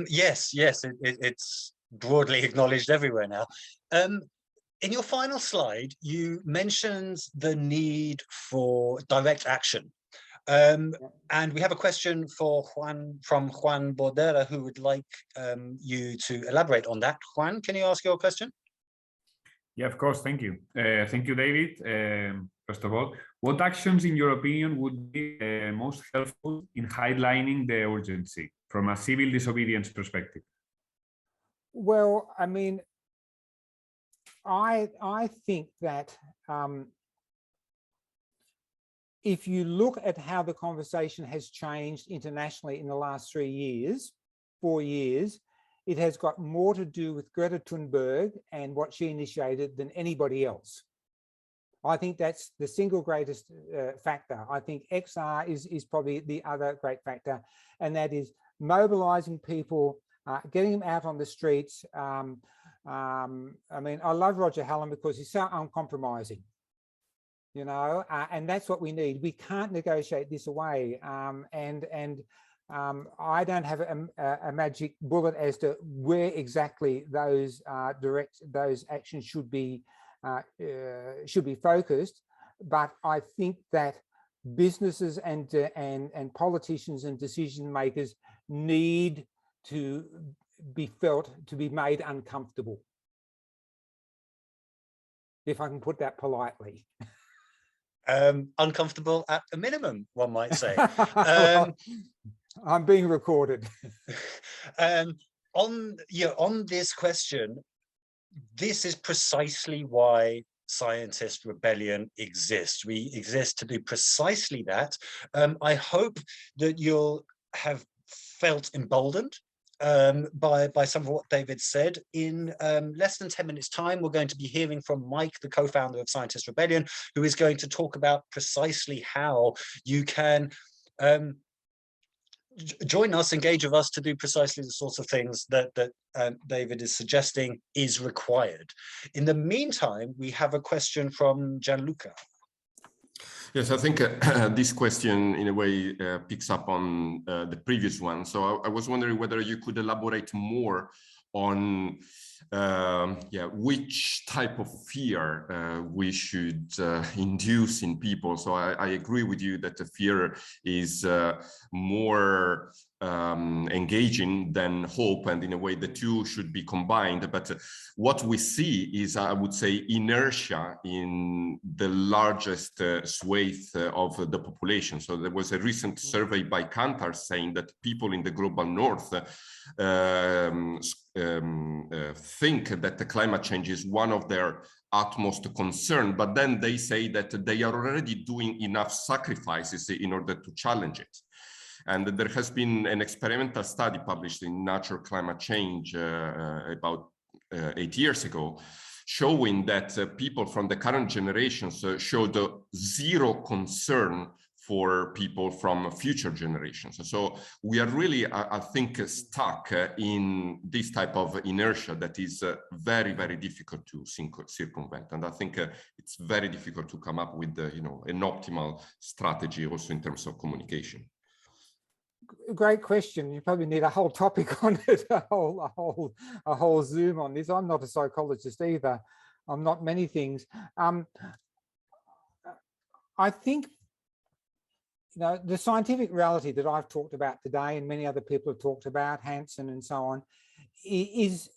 Yes, it's broadly acknowledged everywhere now. In your final slide, you mentioned the need for direct action. And we have a question from Juan Bordera, who would like you to elaborate on that. Juan, can you ask your question? Yeah, of course. Thank you. Thank you, David. First of all, what actions, in your opinion, would be most helpful in highlighting the urgency from a civil disobedience perspective? Well, I mean, I think that if you look at how the conversation has changed internationally in the last 4 years, it has got more to do with Greta Thunberg and what she initiated than anybody else. I think that's the single greatest factor. I think XR is probably the other great factor, and that is mobilizing people, getting them out on the streets. I mean, I love Roger Hallam because he's so uncompromising. You know, and that's what we need. We can't negotiate this away. I don't have a magic bullet as to where exactly those actions should be focused. But I think that businesses and politicians and decision makers need to be felt to be made uncomfortable, if I can put that politely. Uncomfortable at a minimum, one might say. I'm being recorded. On this question, this is precisely why Scientist Rebellion exists. We exist to do precisely that. I hope that you'll have felt emboldened by some of what David said. In less than 10 minutes time, we're going to be hearing from Mike, the co-founder of Scientist Rebellion, who is going to talk about precisely how you can join us, engage with us to do precisely the sorts of things that David is suggesting is required. In the meantime, we have a question from Gianluca. Yes, I think this question in a way picks up on the previous one. So I was wondering whether you could elaborate more on which type of fear we should induce in people. So I agree with you that the fear is more engaging than hope, and in a way the two should be combined. But what we see is, I would say, inertia in the largest swathe of the population. So there was a recent survey by Kantar saying that people in the global north think that the climate change is one of their utmost concern, but then they say that they are already doing enough sacrifices in order to challenge it. And there has been an experimental study published in Nature Climate Change about 8 years ago, showing that people from the current generations showed zero concern for people from future generations. So we are really, I think, stuck in this type of inertia that is very, very difficult to circumvent. And I think it's very difficult to come up with, an optimal strategy also in terms of communication. Great question. You probably need a whole topic on it, a whole Zoom on this. I'm not a psychologist either. I'm not many things. I think, the scientific reality that I've talked about today, and many other people have talked about, Hansen and so on, is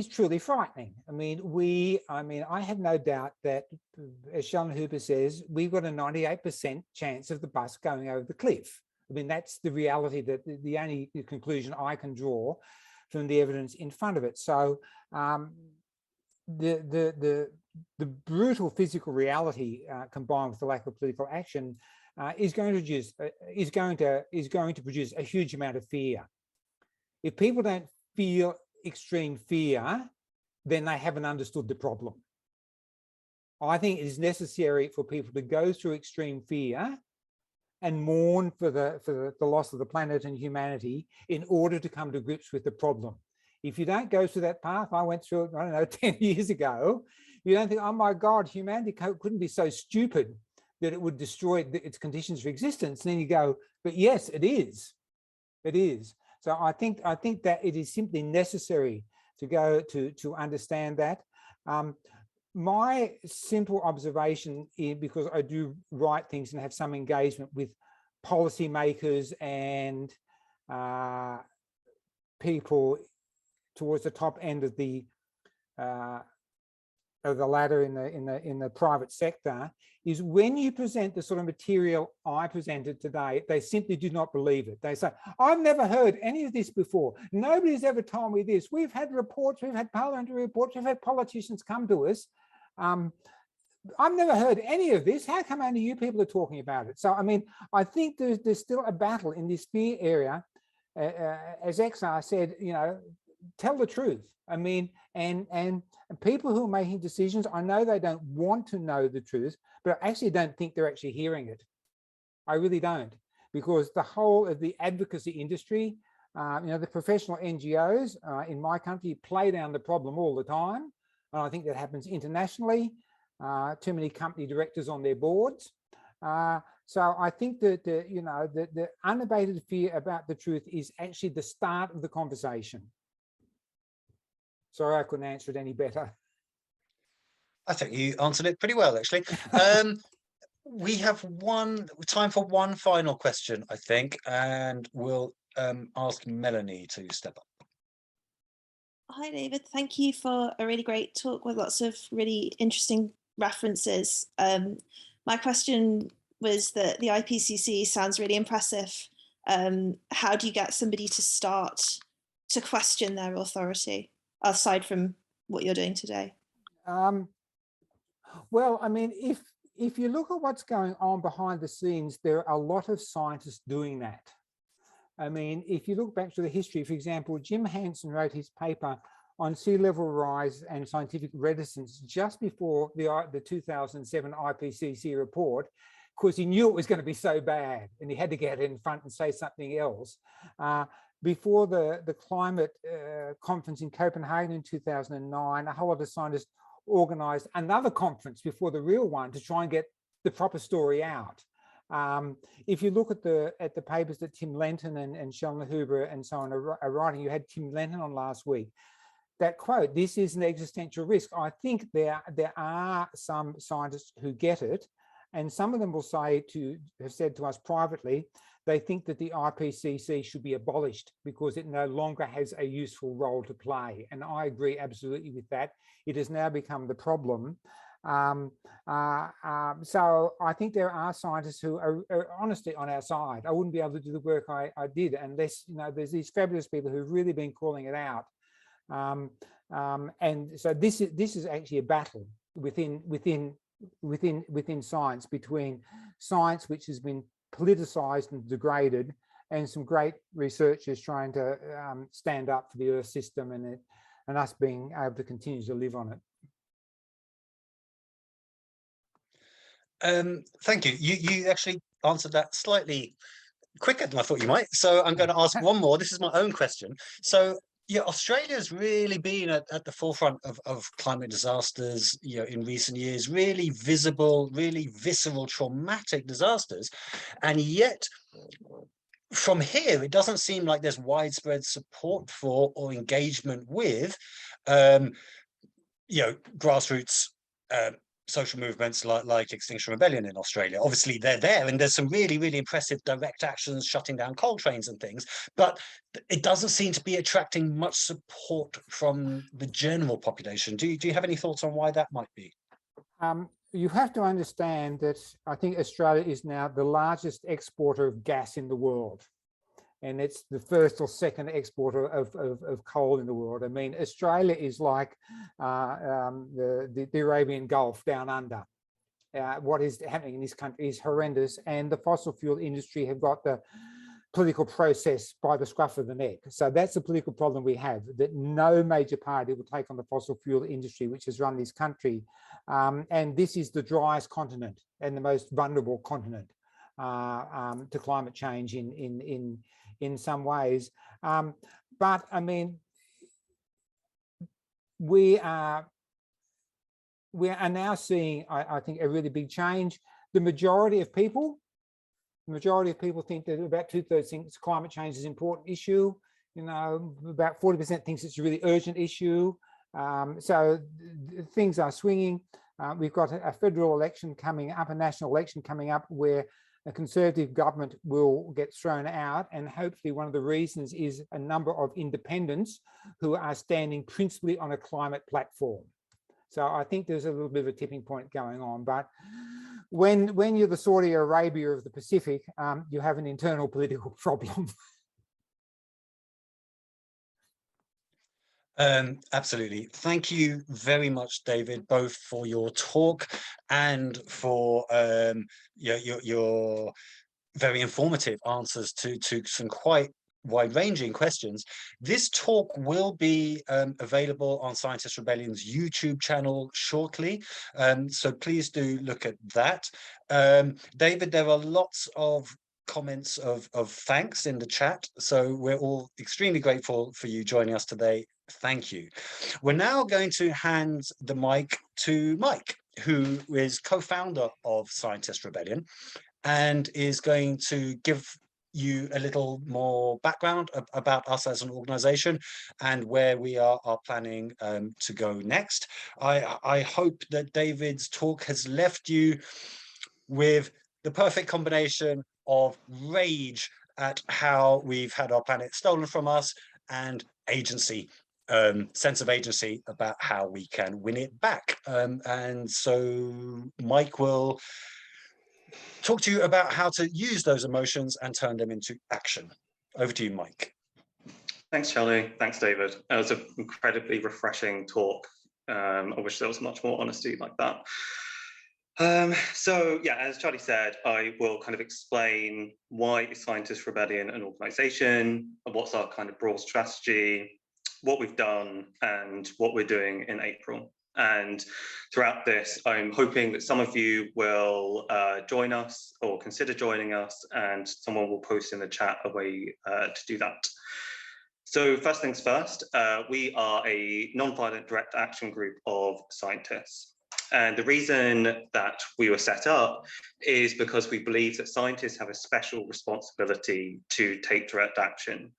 truly frightening. I have no doubt that, as Sean Hooper says, we've got a 98% chance of the bus going over the cliff. That's the reality, that the only conclusion I can draw from the evidence in front of it. So the brutal physical reality combined with the lack of political action is going to produce a huge amount of fear. If people don't feel extreme fear, then they haven't understood the problem. I think it is necessary for people to go through extreme fear and mourn for the loss of the planet and humanity in order to come to grips with the problem. If you don't go through that path, I went through it, 10 years ago, you don't think, oh my God, humanity couldn't be so stupid that it would destroy its conditions for existence. And then you go, but yes, it is. It is. So I think that it is simply necessary to go to understand that. My simple observation, because I do write things and have some engagement with policymakers and people towards the top end of the ladder in the private sector, is when you present the sort of material I presented today, they simply do not believe it. They say, I've never heard any of this before. Nobody's ever told me this. We've had reports, we've had parliamentary reports, we've had politicians come to us. I've never heard any of this. How come only you people are talking about it? So, I think there's still a battle in this fear area. As XR said, tell the truth. And people who are making decisions, I know they don't want to know the truth, but I actually don't think they're actually hearing it. I really don't, because the whole of the advocacy industry, the professional NGOs in my country play down the problem all the time. And I think that happens internationally. Too many company directors on their boards. So I think that the unabated fear about the truth is actually the start of the conversation. Sorry, I couldn't answer it any better. I think you answered it pretty well, actually. We have time for one final question, I think, and we'll ask Melanie to step up. Hi, David. Thank you for a really great talk with lots of really interesting references. My question was that the IPCC sounds really impressive. How do you get somebody to start to question their authority, aside from what you're doing today? Well, if you look at what's going on behind the scenes, there are a lot of scientists doing that. If you look back to the history, for example, Jim Hansen wrote his paper on sea level rise and scientific reticence just before the 2007 IPCC report, because he knew it was going to be so bad and he had to get in front and say something else. Before the climate conference in Copenhagen in 2009, a whole lot of scientists organized another conference before the real one to try and get the proper story out. If you look at the papers that Tim Lenton and Sheldon Huber and so on are writing, you had Tim Lenton on last week. That quote, "This is an existential risk." I think there are some scientists who get it, and some of them will have said to us privately, they think that the IPCC should be abolished because it no longer has a useful role to play. And I agree absolutely with that. It has now become the problem. So I think there are scientists who are honestly on our side. I wouldn't be able to do the work I did unless, you know, there's these fabulous people who've really been calling it out. And so this is actually a battle within science, between science, which has been politicized and degraded, and some great researchers trying to stand up for the Earth system and us being able to continue to live on it. Thank you. You actually answered that slightly quicker than I thought you might. So I'm going to ask one more. This is my own question. So yeah, Australia's really been at the forefront of climate disasters, you know, in recent years, really visible, really visceral, traumatic disasters. And yet from here, it doesn't seem like there's widespread support for or engagement with, you know, grassroots social movements like Extinction Rebellion in Australia. Obviously, they're there, and there's some really, really impressive direct actions, shutting down coal trains and things, but it doesn't seem to be attracting much support from the general population. Do you have any thoughts on why that might be? You have to understand that I think Australia is now the largest exporter of gas in the world. And it's the first or second exporter of coal in the world. I mean, Australia is like the Arabian Gulf down under. What is happening in this country is horrendous, and the fossil fuel industry have got the political process by the scruff of the neck. So that's the political problem we have, that no major party will take on the fossil fuel industry, which has run this country. And this is the driest continent and the most vulnerable continent to climate change in some ways. But I mean, we are now seeing, I think, a really big change. The majority of people think that about 2/3 think climate change is an important issue. You know, about 40% thinks it's a really urgent issue. So things are swinging. We've got a federal election coming up, a national election coming up, where a Conservative government will get thrown out, and hopefully one of the reasons is a number of independents who are standing principally on a climate platform. So I think there's a little bit of a tipping point going on. But when you're the Saudi Arabia of the Pacific, you have an internal political problem. Absolutely. Thank you very much, David, both for your talk and for your very informative answers to some quite wide-ranging questions. This talk will be available on Scientist Rebellion's YouTube channel shortly, so please do look at that. David, there are lots of comments of thanks in the chat, so we're all extremely grateful for you joining us today. Thank you. We're now going to hand the mic to Mike, who is co-founder of Scientist Rebellion and is going to give you a little more background about us as an organization and where we are planning to go next. I hope that David's talk has left you with the perfect combination of rage at how we've had our planet stolen from us and agency, sense of agency about how we can win it back. And so Mike will talk to you about how to use those emotions and turn them into action. Over to you, Mike. Thanks, Charlie. Thanks, David. It was an incredibly refreshing talk. I wish there was much more honesty like that. So yeah, as Charlie said, I will kind of explain why is Scientist Rebellion an organization, what's our kind of broad strategy, what we've done, and what we're doing in April. And throughout this, I'm hoping that some of you will join us or consider joining us, and someone will post in the chat a way to do that. So first things first, we are a non-violent direct action group of scientists. And the reason that we were set up is because we believe that scientists have a special responsibility to take direct action.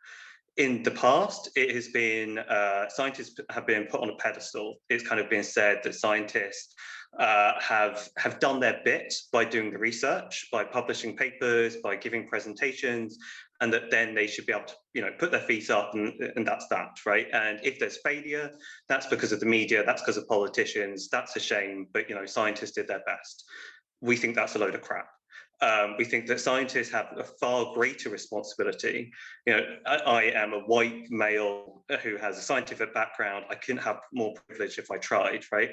In the past, it has been, scientists have been put on a pedestal. It's kind of been said that scientists have done their bit by doing the research, by publishing papers, by giving presentations, and that then they should be able to, put their feet up and that's that, right? And if there's failure, that's because of the media, that's because of politicians, that's a shame, but scientists did their best. We think that's a load of crap. We think that scientists have a far greater responsibility. I am a white male who has a scientific background. I couldn't have more privilege if I tried, right?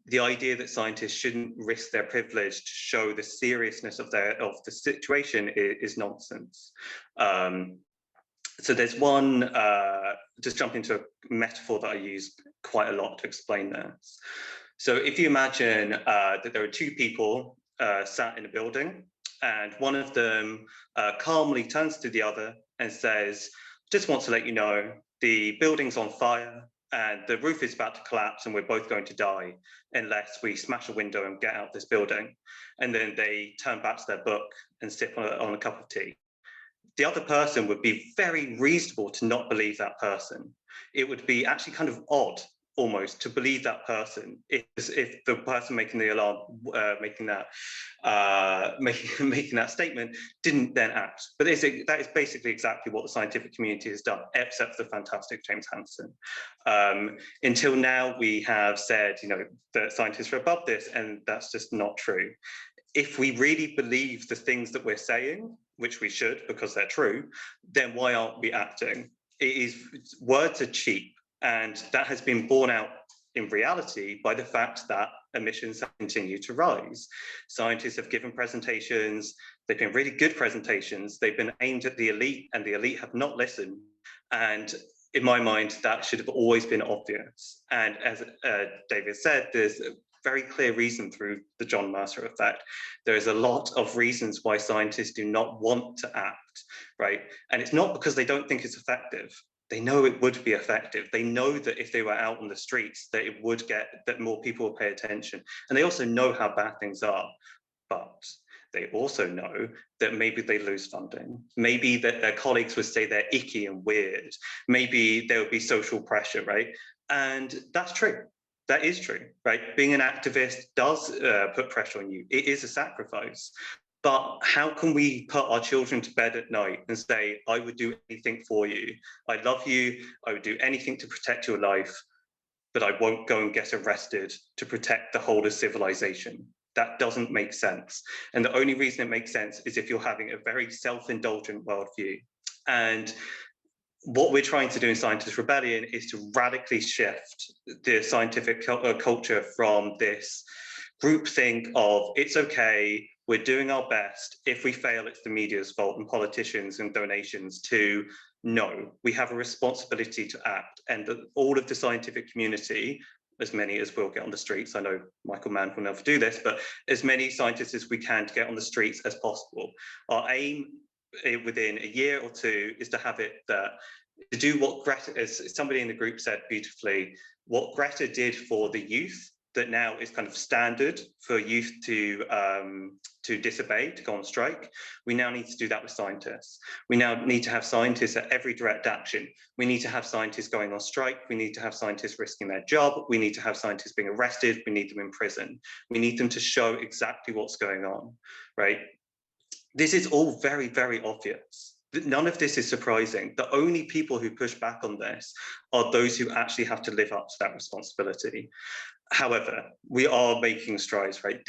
The idea that scientists shouldn't risk their privilege to show the seriousness of the situation is nonsense. So there's one, just jump into a metaphor that I use quite a lot to explain this. So if you imagine that there are two people sat in a building, and one of them calmly turns to the other and says, just want to let you know, the building's on fire and the roof is about to collapse and we're both going to die unless we smash a window and get out this building. And then they turn back to their book and sip on a cup of tea. The other person would be very reasonable to not believe that person. It would be actually kind of odd almost to believe that person if the person making the alarm, making that statement didn't then act. But that is basically exactly what the scientific community has done, except for the fantastic James Hansen. Until now, we have said, that scientists are above this, and that's just not true. If we really believe the things that we're saying, which we should because they're true, then why aren't we acting? Words are cheap. And that has been borne out in reality by the fact that emissions have continued to rise. Scientists have given presentations, they've been really good presentations, they've been aimed at the elite, and the elite have not listened. And in my mind, that should have always been obvious. And as David said, there's a very clear reason through the John Mercer effect. There is a lot of reasons why scientists do not want to act, right? And it's not because they don't think it's effective. They know it would be effective. They know that if they were out on the streets, that more people will pay attention. And they also know how bad things are, but they also know that maybe they lose funding. Maybe that their colleagues would say they're icky and weird. Maybe there would be social pressure, right? And that's true. That is true, right? Being an activist does put pressure on you. It is a sacrifice. But how can we put our children to bed at night and say, I would do anything for you. I love you. I would do anything to protect your life, but I won't go and get arrested to protect the whole of civilization. That doesn't make sense. And the only reason it makes sense is if you're having a very self-indulgent worldview. And what we're trying to do in Scientist Rebellion is to radically shift the scientific culture from this groupthink of it's okay, we're doing our best. If we fail, it's the media's fault and politicians and donations, to no, we have a responsibility to act. And all of the scientific community, as many as will get on the streets, I know Michael Mann will never do this, but as many scientists as we can to get on the streets as possible. Our aim within a year or two is to have it to do what Greta, as somebody in the group said beautifully, what Greta did for the youth, that now is kind of standard for youth to disobey, to go on strike. We now need to do that with scientists. We now need to have scientists at every direct action. We need to have scientists going on strike. We need to have scientists risking their job. We need to have scientists being arrested. We need them in prison. We need them to show exactly what's going on, right? This is all very, very obvious. None of this is surprising. The only people who push back on this are those who actually have to live up to that responsibility. However, we are making strides, right?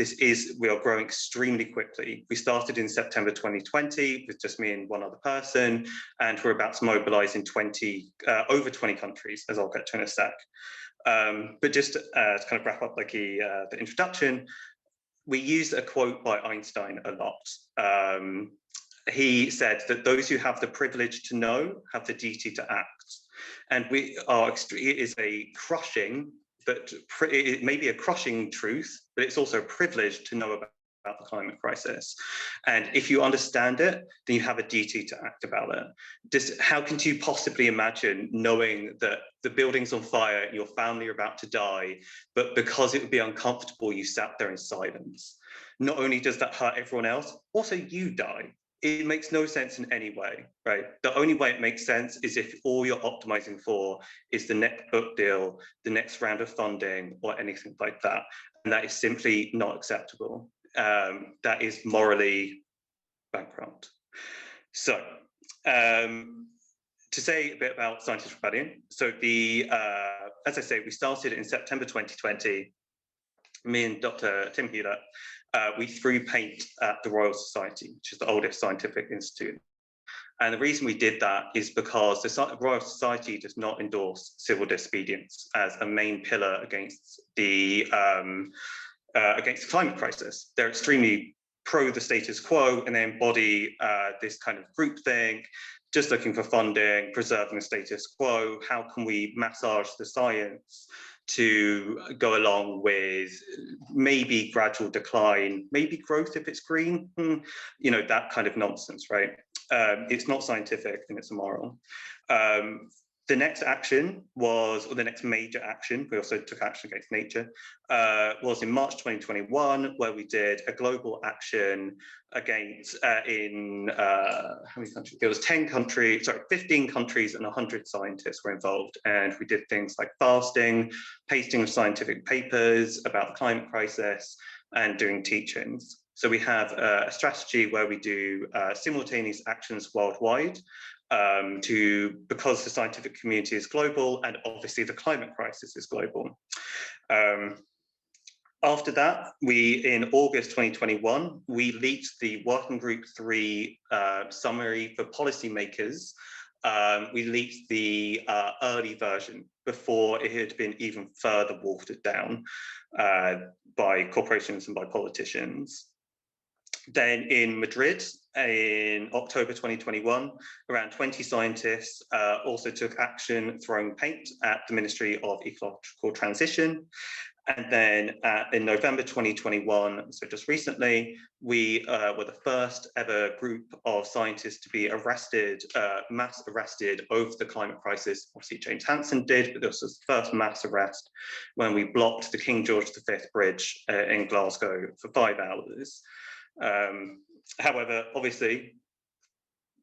We are growing extremely quickly. We started in September 2020 with just me and one other person, and we're about to mobilize in over 20 countries, as I'll get to in a sec. But just to kind of wrap up the introduction, we used a quote by Einstein a lot. He said that those who have the privilege to know have the duty to act. And it is a crushing, but it may be a crushing truth, but it's also a privilege to know about about the climate crisis. And if you understand it, then you have a duty to act about it. Just how can you possibly imagine knowing that the building's on fire and your family are about to die, but because it would be uncomfortable, you sat there in silence? Not only does that hurt everyone else, also you die. It makes no sense in any way, right? The only way it makes sense is if all you're optimizing for is the next book deal, the next round of funding, or anything like that. And that is simply not acceptable. That is morally bankrupt. So, to say a bit about Scientist Rebellion. So as I say, we started in September 2020. Me and Dr. Tim Hewlett, we threw paint at the Royal Society, which is the oldest scientific institute. And the reason we did that is because the Royal Society does not endorse civil disobedience as a main pillar against the climate crisis. They're extremely pro the status quo, and they embody this kind of groupthink, just looking for funding, preserving the status quo. How can we massage the science to go along with maybe gradual decline, maybe growth if it's green, you know, that kind of nonsense, right? It's not scientific and it's immoral. The next action was, or the next major action, we also took action against nature, was in March 2021, where we did a global action against, how many countries? There was 15 countries and 100 scientists were involved. And we did things like fasting, pasting of scientific papers about the climate crisis, and doing teach-ins. So we have a strategy where we do simultaneous actions worldwide, because the scientific community is global and obviously the climate crisis is global. After that, in August 2021, we leaked the Working Group 3 summary for policymakers. We leaked the early version before it had been even further watered down by corporations and by politicians. Then in Madrid, in October 2021, around 20 scientists also took action throwing paint at the Ministry of Ecological Transition. And then in November 2021, so just recently, we were the first ever group of scientists to be arrested, mass arrested over the climate crisis. Obviously, James Hansen did, but this was the first mass arrest when we blocked the King George V Bridge in Glasgow for 5 hours. However, obviously,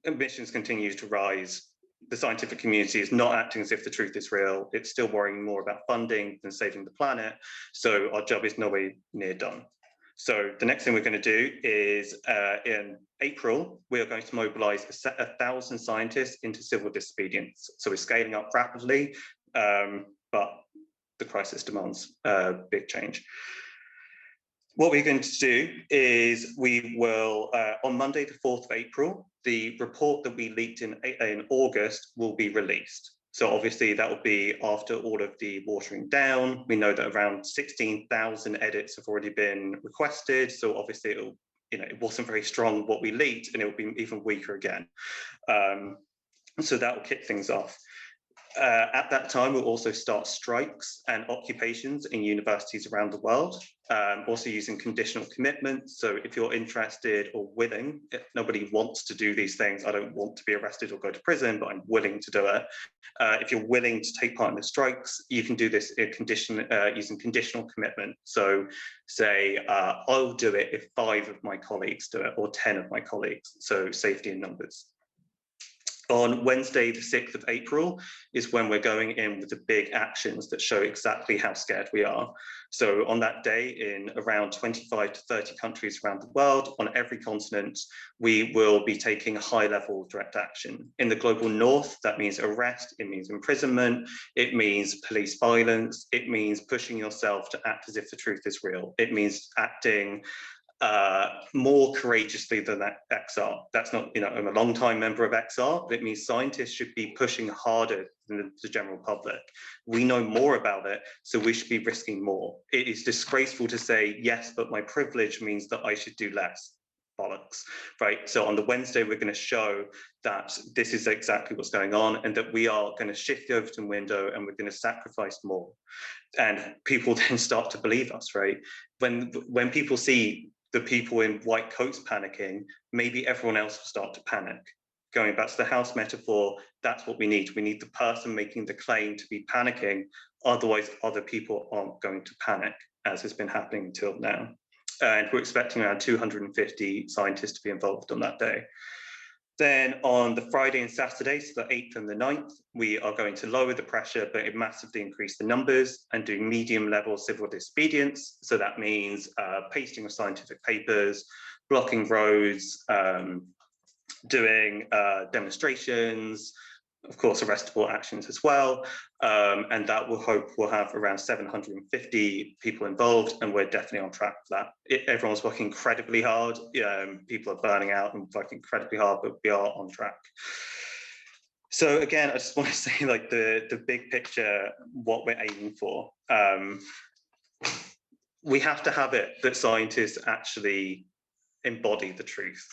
emissions continue to rise. The scientific community is not acting as if the truth is real. It's still worrying more about funding than saving the planet. So our job is nowhere near done. So the next thing we're going to do is in April, we are going to mobilize 1,000 scientists into civil disobedience. So we're scaling up rapidly, but the crisis demands big change. What we're going to do is we will, on Monday, the 4th of April, the report that we leaked in August will be released. So obviously that will be after all of the watering down. We know that around 16,000 edits have already been requested. So obviously it'll, it wasn't very strong what we leaked, and it will be even weaker again. So that will kick things off. At that time, we'll also start strikes and occupations in universities around the world, also using conditional commitments. So if you're interested or willing, if nobody wants to do these things, I don't want to be arrested or go to prison, but I'm willing to do it. If you're willing to take part in the strikes, you can do this in using conditional commitment. So say, I'll do it if 5 of my colleagues do it, or 10 of my colleagues. So safety in numbers. On Wednesday, the 6th of April, is when we're going in with the big actions that show exactly how scared we are. So on that day, in around 25 to 30 countries around the world, on every continent, we will be taking high-level direct action. In the global north, that means arrest, it means imprisonment, it means police violence, it means pushing yourself to act as if the truth is real. It means acting more courageously than that XR. That's not, I'm a long-time member of XR, but it means scientists should be pushing harder than the general public. We know more about it, so we should be risking more. It is disgraceful to say, yes, but my privilege means that I should do less. Bollocks, right? So on the Wednesday, we're going to show that this is exactly what's going on, and that we are going to shift the Overton window, and we're going to sacrifice more. And people then start to believe us, right? When people see the people in white coats panicking, maybe everyone else will start to panic. Going back to the house metaphor, that's what we need. We need the person making the claim to be panicking, otherwise other people aren't going to panic, as has been happening until now. And we're expecting around 250 scientists to be involved on that day. Then on the Friday and Saturday, so the 8th and the 9th, we are going to lower the pressure, but massively increase the numbers and do medium level civil disobedience. So that means pasting of scientific papers, blocking roads, doing demonstrations, of course, arrestable actions as well. And that we'll have around 750 people involved, and we're definitely on track for that. Everyone's working incredibly hard. People are burning out and working incredibly hard, but we are on track. So again, I just want to say, like, the big picture, what we're aiming for. We have to have it that scientists actually embody the truth.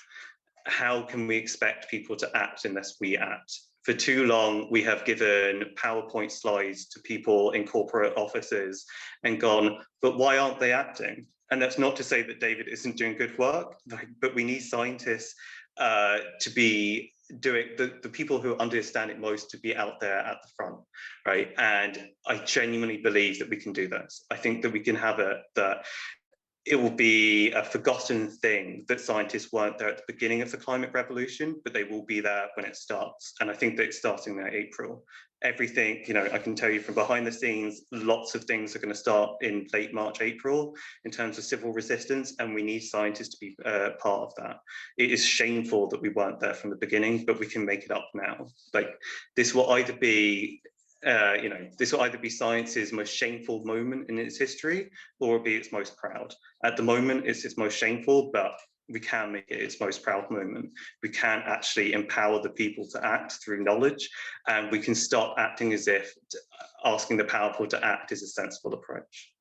How can we expect people to act unless we act? For too long, we have given PowerPoint slides to people in corporate offices and gone, but why aren't they acting? And that's not to say that David isn't doing good work, but we need scientists to be doing, the people who understand it most to be out there at the front, right? And I genuinely believe that we can do this. I think that we can have that it will be a forgotten thing that scientists weren't there at the beginning of the climate revolution, but they will be there when it starts. And I think that it's starting in April. Everything, you know, I can tell you from behind the scenes, lots of things are going to start in late March, April, in terms of civil resistance, and we need scientists to be part of that. It is shameful that we weren't there from the beginning, but we can make it up now. Like, this will either be this will either be science's most shameful moment in its history, or it'll be its most proud. At the moment, it's its most shameful, but we can make it its most proud moment. We can actually empower the people to act through knowledge, and we can stop acting as if asking the powerful to act is a sensible approach.